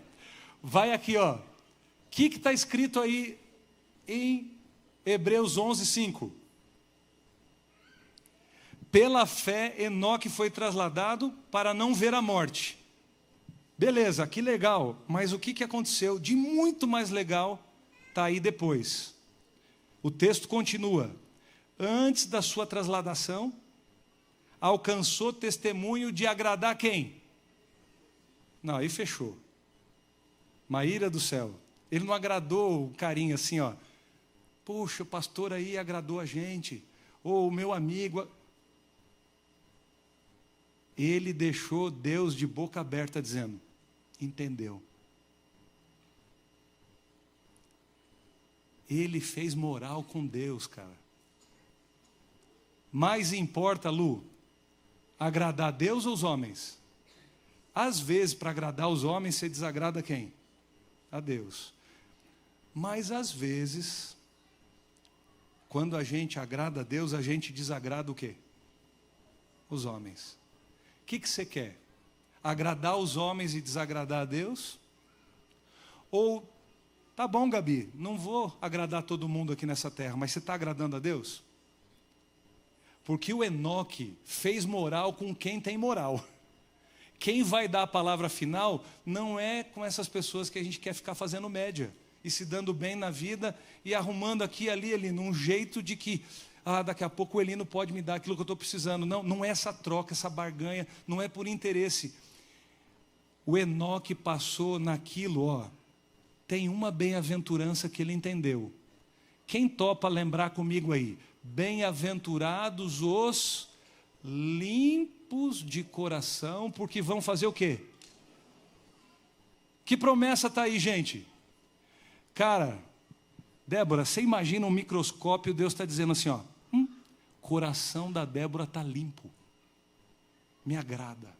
Vai aqui, ó. O que está escrito aí em Hebreus 11, 5? Pela fé, Enoque foi trasladado para não ver a morte. Beleza, que legal, mas o que aconteceu de muito mais legal está aí depois. O texto continua. Antes da sua trasladação, alcançou testemunho de agradar quem? Não, aí fechou. Maíra do céu. Ele não agradou o carinho assim, ó. Puxa, o pastor aí agradou a gente. Ou o meu amigo. Ele deixou Deus de boca aberta dizendo, entendeu. Ele fez moral com Deus, cara. Mais importa, Lu, agradar a Deus ou os homens? Às vezes, para agradar os homens, você desagrada quem? A Deus. Mas às vezes, quando a gente agrada a Deus, a gente desagrada o quê? Os homens. O que você quer? Agradar os homens e desagradar a Deus? Ou, tá bom, Gabi, não vou agradar todo mundo aqui nessa terra, mas você está agradando a Deus? Porque o Enoque fez moral com quem tem moral. Quem vai dar a palavra final não é com essas pessoas que a gente quer ficar fazendo média e se dando bem na vida e arrumando aqui e ali, num jeito de que daqui a pouco o Elino pode me dar aquilo que eu estou precisando. Não, não é essa troca, essa barganha, não é por interesse. O Enoque passou naquilo, ó. Tem uma bem-aventurança que ele entendeu. Quem topa lembrar comigo aí? Bem-aventurados os limpos de coração, porque vão fazer o quê? Que promessa está aí, gente? Cara, Débora, você imagina um microscópio, Deus está dizendo assim, ó, coração da Débora está limpo, me agrada.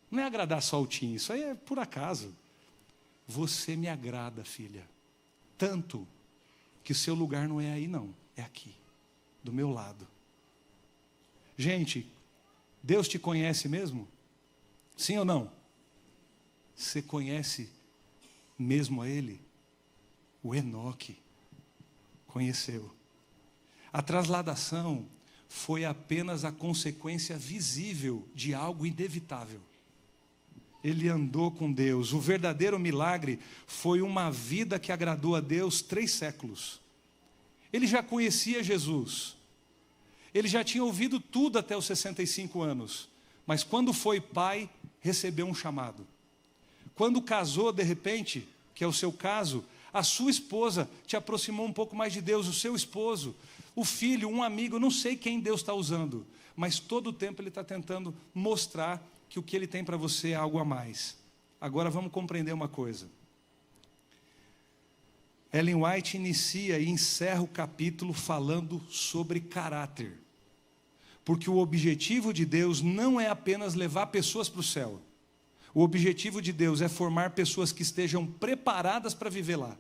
Não é agradar só o Tim, isso aí é por acaso. Você me agrada, filha, tanto que o seu lugar não é aí não, é aqui, do meu lado. Gente, Deus te conhece mesmo? Sim ou não? Você conhece mesmo a Ele? O Enoque conheceu. A trasladação foi apenas a consequência visível de algo inevitável. Ele andou com Deus. O verdadeiro milagre foi uma vida que agradou a Deus 3 séculos. Ele já conhecia Jesus. Ele já tinha ouvido tudo até os 65 anos. Mas quando foi pai, recebeu um chamado. Quando casou, de repente, que é o seu caso, a sua esposa te aproximou um pouco mais de Deus, o seu esposo, o filho, um amigo, eu não sei quem Deus está usando, mas todo o tempo Ele está tentando mostrar que o que Ele tem para você é algo a mais. Agora vamos compreender uma coisa. Ellen White inicia e encerra o capítulo falando sobre caráter. Porque o objetivo de Deus não é apenas levar pessoas para o céu. O objetivo de Deus é formar pessoas que estejam preparadas para viver lá.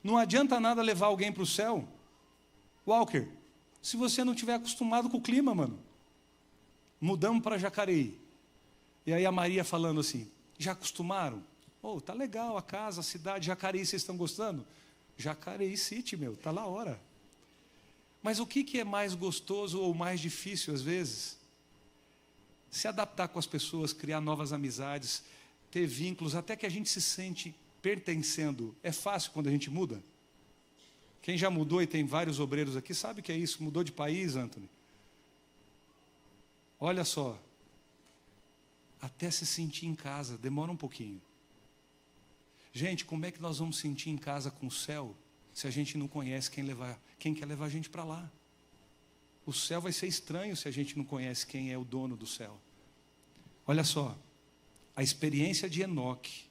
Não adianta nada levar alguém para o céu, Walker, se você não estiver acostumado com o clima, mano. Mudamos para Jacareí. E aí a Maria falando assim, já acostumaram? Oh, tá legal a casa, a cidade, Jacareí, vocês estão gostando? Jacareí City, meu, tá lá hora. Mas o que é mais gostoso ou mais difícil às vezes? Se adaptar com as pessoas, criar novas amizades, ter vínculos, até que a gente se sente pertencendo. É fácil quando a gente muda? Quem já mudou e tem vários obreiros aqui, sabe o que é isso? Mudou de país, Anthony? Olha só, até se sentir em casa, demora um pouquinho. Gente, como é que nós vamos sentir em casa com o céu, se a gente não conhece quem quer levar a gente para lá? O céu vai ser estranho se a gente não conhece quem é o dono do céu. Olha só, a experiência de Enoque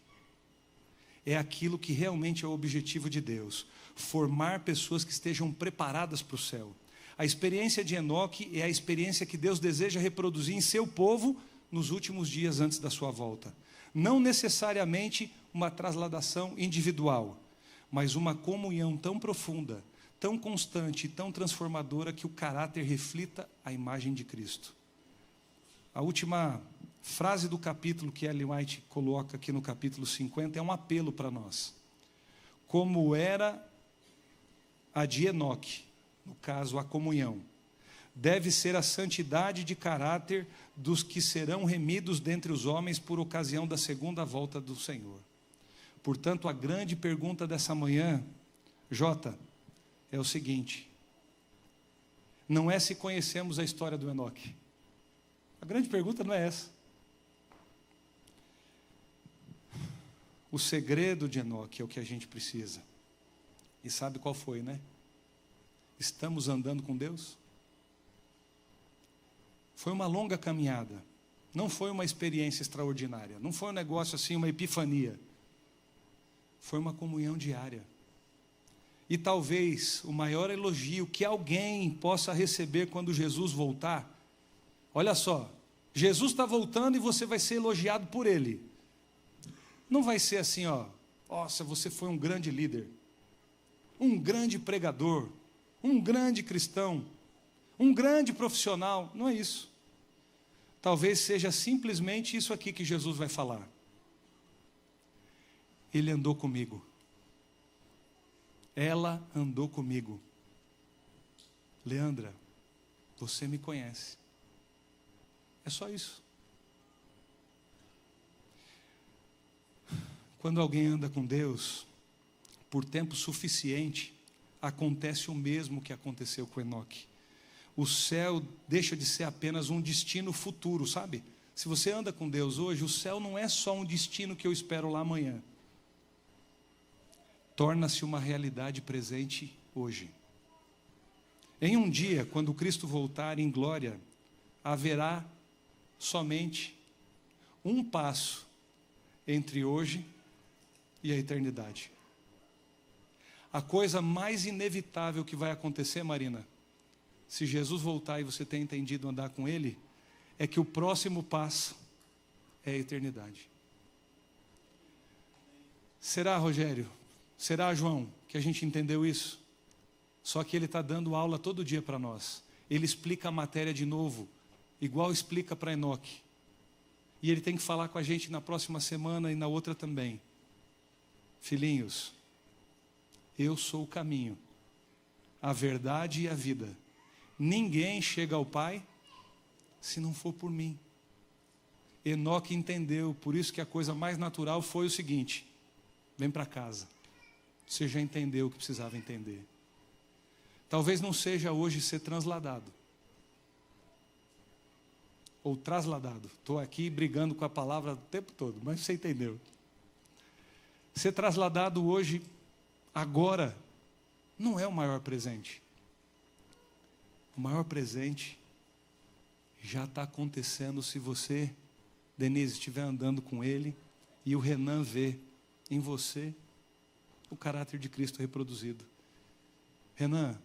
é aquilo que realmente é o objetivo de Deus, formar pessoas que estejam preparadas para o céu. A experiência de Enoque é a experiência que Deus deseja reproduzir em seu povo nos últimos dias antes da sua volta. Não necessariamente uma trasladação individual, mas uma comunhão tão profunda, tão constante e tão transformadora que o caráter reflita a imagem de Cristo. A última frase do capítulo que Ellen White coloca aqui no capítulo 50 é um apelo para nós. Como era a de Enoque, no caso a comunhão, deve ser a santidade de caráter dos que serão remidos dentre os homens por ocasião da segunda volta do Senhor. Portanto, a grande pergunta dessa manhã, Jota, é o seguinte: não é se conhecemos a história do Enoque. A grande pergunta não é essa. O segredo de Enoque é o que a gente precisa. E sabe qual foi, né? Estamos andando com Deus? Foi uma longa caminhada. Não foi uma experiência extraordinária. Não foi um negócio assim, uma epifania. Foi uma comunhão diária. E talvez o maior elogio que alguém possa receber quando Jesus voltar, olha só, Jesus está voltando e você vai ser elogiado por Ele. Não vai ser assim, ó, nossa, você foi um grande líder, um grande pregador, um grande cristão, um grande profissional. Não é isso. Talvez seja simplesmente isso aqui que Jesus vai falar. Ele andou comigo. Ela andou comigo. Leandra, você me conhece. É só isso. Quando alguém anda com Deus, por tempo suficiente, acontece o mesmo que aconteceu com Enoque. O céu deixa de ser apenas um destino futuro, sabe? Se você anda com Deus hoje, o céu não é só um destino que eu espero lá amanhã. Torna-se uma realidade presente hoje. Em um dia, quando Cristo voltar em glória, haverá somente um passo entre hoje e a eternidade. A coisa mais inevitável que vai acontecer, Marina, se Jesus voltar e você tem entendido andar com Ele, é que o próximo passo é a eternidade. Será, Rogério? Será, João, que a gente entendeu isso? Só que ele está dando aula todo dia para nós. Ele explica a matéria de novo, igual explica para Enoque. E ele tem que falar com a gente na próxima semana e na outra também. Filhinhos, eu sou o caminho, a verdade e a vida. Ninguém chega ao Pai se não for por mim. Enoque entendeu, por isso que a coisa mais natural foi o seguinte: vem para casa. Você já entendeu o que precisava entender. Talvez não seja hoje ser transladado. Ou trasladado. Estou aqui brigando com a palavra o tempo todo, mas você entendeu. Ser trasladado hoje, agora, não é o maior presente. O maior presente já está acontecendo se você, Denise, estiver andando com ele e o Renan vê em você o caráter de Cristo reproduzido. Renan,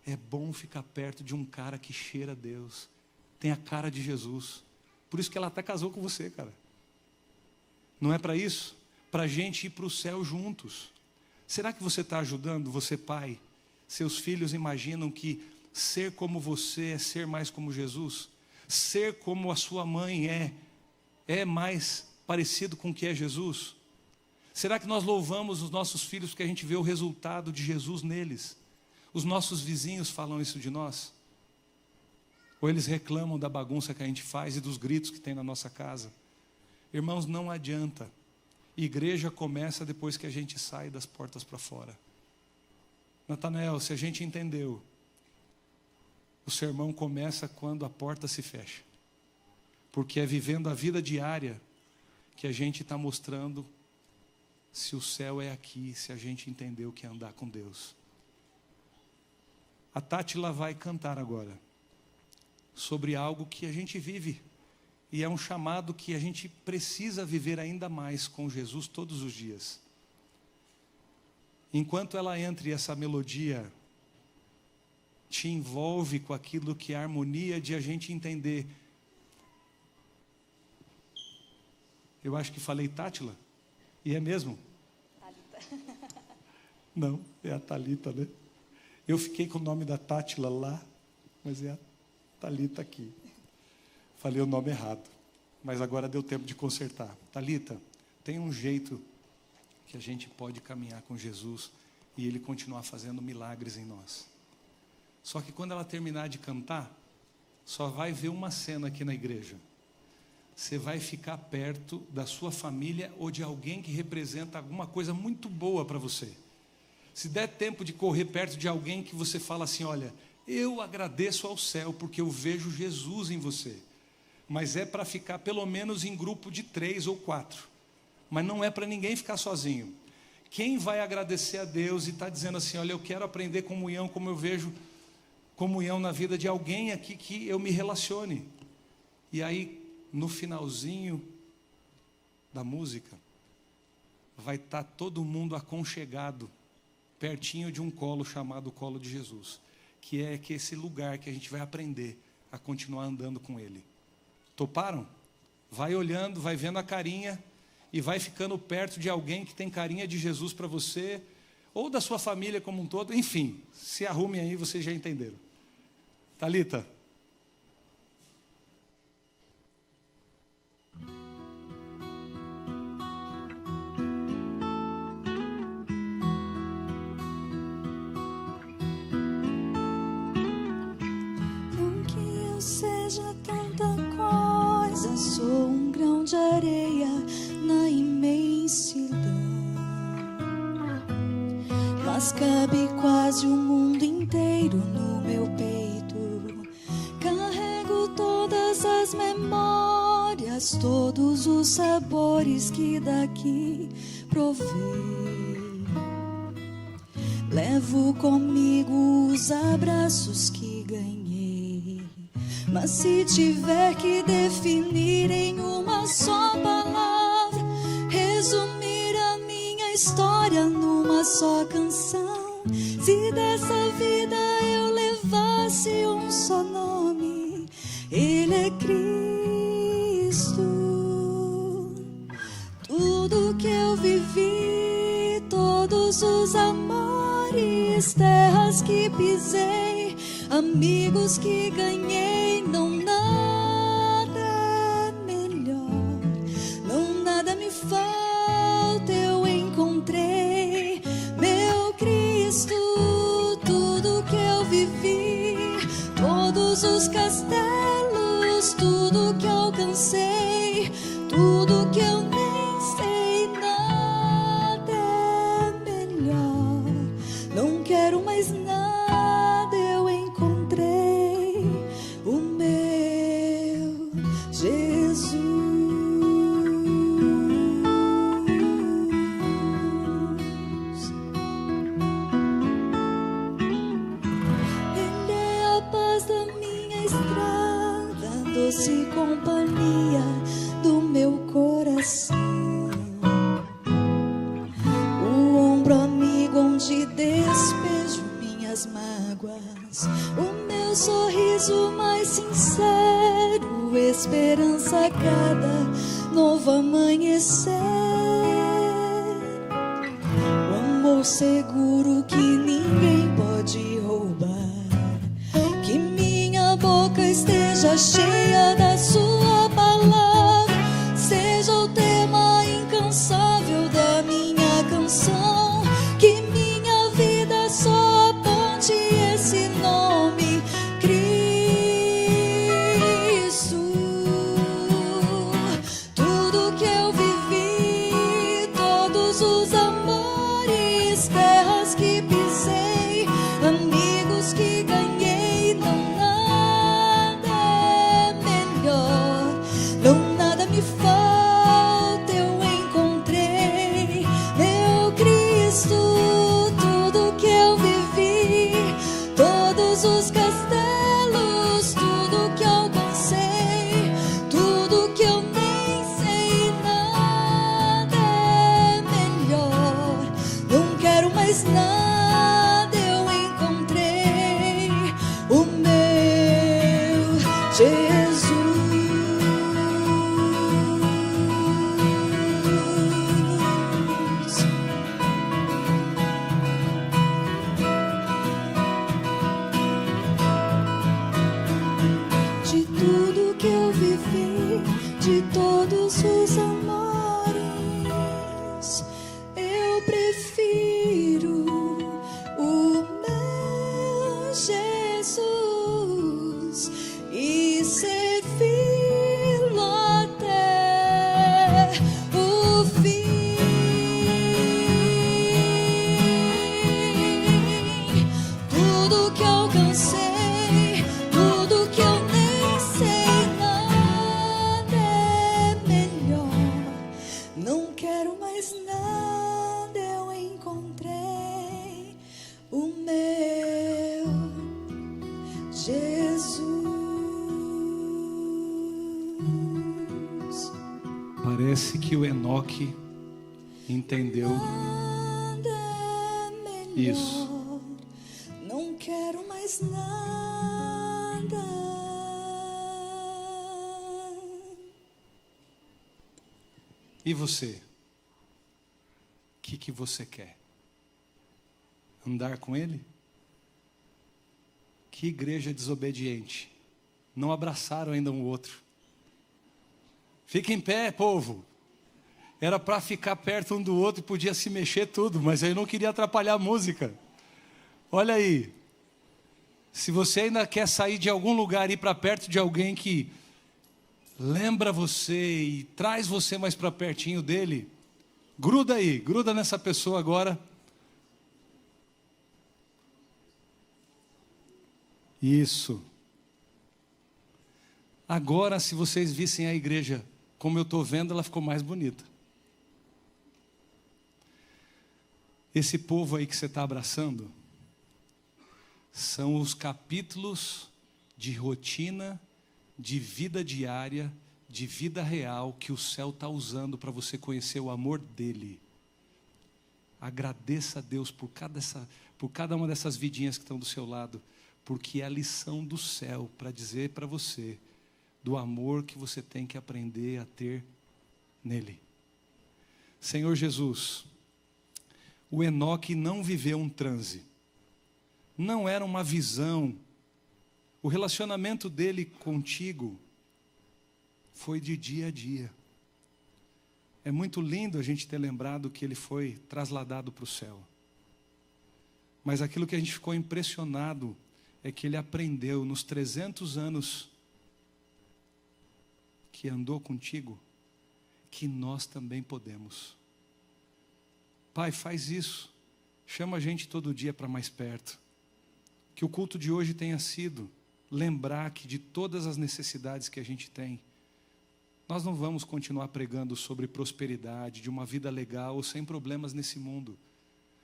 é bom ficar perto de um cara que cheira a Deus, tem a cara de Jesus. Por isso que ela até casou com você, cara. Não é para isso? Para a gente ir para o céu juntos. Será que você está ajudando, você pai? Seus filhos imaginam que ser como você é ser mais como Jesus? Ser como a sua mãe é mais parecido com o que é Jesus? Será que nós louvamos os nossos filhos porque a gente vê o resultado de Jesus neles? Os nossos vizinhos falam isso de nós? Ou eles reclamam da bagunça que a gente faz e dos gritos que tem na nossa casa? Irmãos, não adianta. Igreja começa depois que a gente sai das portas para fora. Natanael, se a gente entendeu, o sermão começa quando a porta se fecha. Porque é vivendo a vida diária que a gente está mostrando se o céu é aqui, se a gente entendeu o que é andar com Deus. A Tátila vai cantar agora sobre algo que a gente vive. E é um chamado que a gente precisa viver ainda mais com Jesus todos os dias. Enquanto ela entra e essa melodia te envolve com aquilo que é a harmonia de a gente entender. Eu acho que falei Tátila. E é mesmo? Thalita. Não, é a Thalita, né? Eu fiquei com o nome da Tátila lá, mas é a Thalita aqui. Falei o nome errado, mas agora deu tempo de consertar. Thalita, tem um jeito que a gente pode caminhar com Jesus e Ele continuar fazendo milagres em nós. Só que quando ela terminar de cantar, só vai ver uma cena aqui na igreja. Você vai ficar perto da sua família ou de alguém que representa alguma coisa muito boa para você. Se der tempo de correr perto de alguém que você fala assim, olha, eu agradeço ao céu porque eu vejo Jesus em você. Mas é para ficar pelo menos em grupo de 3 ou 4. Mas não é para ninguém ficar sozinho. Quem vai agradecer a Deus e está dizendo assim, olha, eu quero aprender comunhão como eu vejo comunhão na vida de alguém aqui que eu me relacione. E aí, no finalzinho da música, vai estar todo mundo aconchegado, pertinho de um colo chamado colo de Jesus. Que é esse lugar que a gente vai aprender a continuar andando com Ele. Toparam? Vai olhando, vai vendo a carinha e vai ficando perto de alguém que tem carinha de Jesus para você, ou da sua família como um todo, enfim, se arrumem aí, vocês já entenderam. Thalita. Não que eu seja tanta coisa, sou um grão de areia na imensidão, mas cabe quase o mundo inteiro no meu peito. Carrego todas as memórias, todos os sabores que daqui provei. Levo comigo os abraços que ganhei. Mas se tiver que definir em uma só palavra, resumir a minha história numa só canção, se dessa vida eu levasse um só nome, Ele é Cristo. Tudo que eu vivi, todos os amores, terras que pisei, amigos que ganhei, não nada é melhor, não nada me falta, eu encontrei meu Cristo. Tudo que eu vivi, todos os castelos, tudo que alcancei, tudo que eu nem sei, nada é melhor. Não quero mais nada, eu encontrei o meu Jesus. Ele é a paz da minha estrada, doce companhia do meu coração, o ombro amigo onde despejo minhas mágoas, o meu sorriso mais sincero, esperança a cada novo amanhecer, o amor seguro que ninguém pode roubar, que minha boca esteja cheia da sua palavra, seja o tema incansável da minha canção, que minha vida só aponte esse nome, Cristo. Tudo que eu vivi, todos os amores, terras que pisei, amigos que ganhei, não nada é melhor, não nada me falta, eu encontrei meu Cristo. Tudo que eu vivi, todos os castelos, tudo que alcancei, tudo que eu nem sei, nada é melhor, não quero mais nada, eu encontrei o meu Jesus. De tudo que eu vivi, de todos os amores, eu prefiro o meu Jesus e servi-lo até o fim. Tudo que alcancei, tudo que eu nem sei, nada é melhor, não quero mais nada, eu encontrei o meu Jesus. Parece que o Enoque entendeu Nada é melhor, isso. não quero mais nada. E você? O que você quer? Andar com ele? Que igreja desobediente. Não abraçaram ainda um outro. Fica em pé, povo. Era para ficar perto um do outro e podia se mexer tudo, mas eu não queria atrapalhar a música. Olha aí. Se você ainda quer sair de algum lugar e ir para perto de alguém que lembra você e traz você mais para pertinho dele, gruda aí, gruda nessa pessoa agora. Isso. Agora, se vocês vissem a igreja como eu estou vendo, ela ficou mais bonita. Esse povo aí que você está abraçando são os capítulos de rotina, de vida diária, de vida real que o céu está usando para você conhecer o amor dele. Agradeça a Deus por cada uma dessas vidinhas que estão do seu lado, porque é a lição do céu para dizer para você do amor que você tem que aprender a ter nele. Senhor Jesus, o Enoque não viveu um transe, não era uma visão. O relacionamento dele contigo foi de dia a dia. É muito lindo a gente ter lembrado que ele foi trasladado para o céu. Mas aquilo que a gente ficou impressionado é que ele aprendeu nos 300 anos que andou contigo, que nós também podemos. Pai, faz isso. Chama a gente todo dia para mais perto. Que o culto de hoje tenha sido lembrar que de todas as necessidades que a gente tem, nós não vamos continuar pregando sobre prosperidade, de uma vida legal ou sem problemas nesse mundo.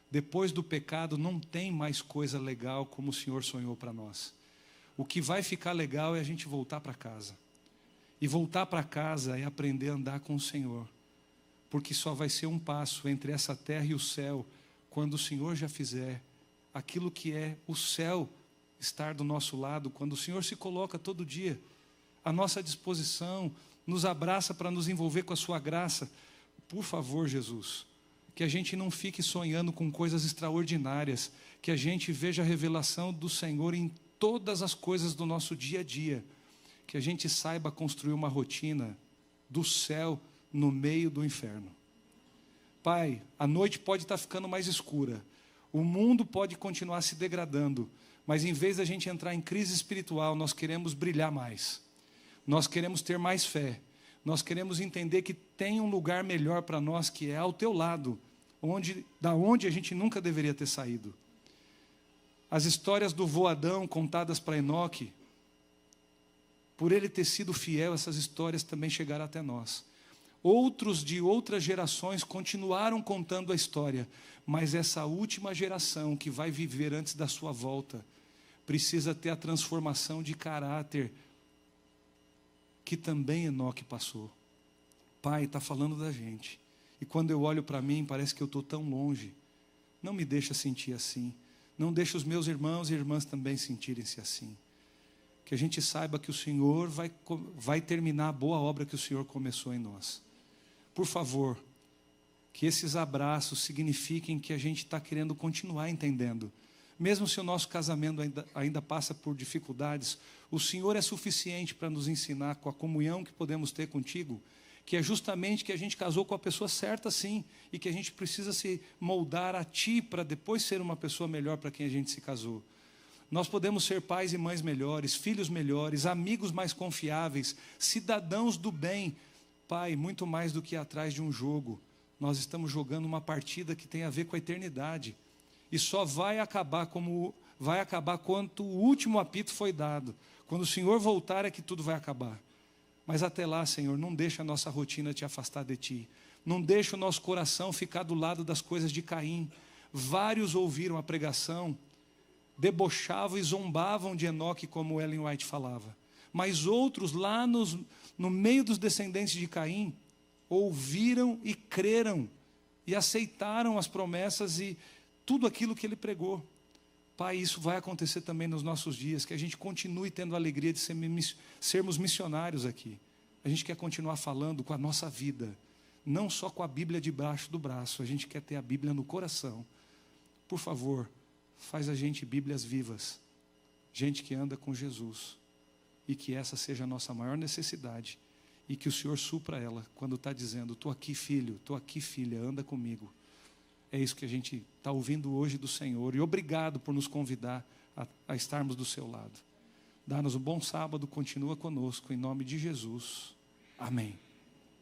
Depois do pecado não tem mais coisa legal como o Senhor sonhou para nós. O que vai ficar legal é a gente voltar para casa. E voltar para casa é aprender a andar com o Senhor. Porque só vai ser um passo entre essa terra e o céu, quando o Senhor já fizer aquilo que é o céu estar do nosso lado, quando o Senhor se coloca todo dia à nossa disposição, nos abraça para nos envolver com a sua graça. Por favor, Jesus, que a gente não fique sonhando com coisas extraordinárias, que a gente veja a revelação do Senhor em todas as coisas do nosso dia a dia, que a gente saiba construir uma rotina do céu no meio do inferno. Pai, a noite pode estar ficando mais escura, o mundo pode continuar se degradando, mas em vez da gente entrar em crise espiritual, nós queremos brilhar mais. Nós queremos ter mais fé. Nós queremos entender que tem um lugar melhor para nós, que é ao teu lado, da onde a gente nunca deveria ter saído. As histórias do vô Adão contadas para Enoque, por ele ter sido fiel, essas histórias também chegaram até nós. Outros de outras gerações continuaram contando a história, mas essa última geração que vai viver antes da sua volta, precisa ter a transformação de caráter que também Enoque passou. Pai, está falando da gente. E quando eu olho para mim, parece que eu estou tão longe. Não me deixa sentir assim. Não deixa os meus irmãos e irmãs também sentirem-se assim. Que a gente saiba que o Senhor vai terminar a boa obra que o Senhor começou em nós. Por favor, que esses abraços signifiquem que a gente está querendo continuar entendendo. Mesmo se o nosso casamento ainda passa por dificuldades, o Senhor é suficiente para nos ensinar com a comunhão que podemos ter contigo, que é justamente que a gente casou com a pessoa certa sim, e que a gente precisa se moldar a Ti para depois ser uma pessoa melhor para quem a gente se casou. Nós podemos ser pais e mães melhores, filhos melhores, amigos mais confiáveis, cidadãos do bem. Pai, muito mais do que atrás de um jogo, nós estamos jogando uma partida que tem a ver com a eternidade. E só vai acabar quando o último apito foi dado. Quando o Senhor voltar é que tudo vai acabar. Mas até lá, Senhor, não deixa a nossa rotina te afastar de Ti. Não deixa o nosso coração ficar do lado das coisas de Caim. Vários ouviram a pregação, debochavam e zombavam de Enoque, como Ellen White falava. Mas outros lá no meio dos descendentes de Caim, ouviram e creram, e aceitaram as promessas e tudo aquilo que ele pregou. Pai, isso vai acontecer também nos nossos dias, que a gente continue tendo a alegria de sermos missionários aqui. A gente quer continuar falando com a nossa vida, não só com a Bíblia debaixo do braço, a gente quer ter a Bíblia no coração. Por favor, faz a gente Bíblias vivas, gente que anda com Jesus, e que essa seja a nossa maior necessidade, e que o Senhor supra ela, quando está dizendo, estou aqui filho, estou aqui filha, anda comigo. É isso que a gente está ouvindo hoje do Senhor. E obrigado por nos convidar a estarmos do seu lado. Dá-nos um bom sábado, continua conosco, em nome de Jesus. Amém.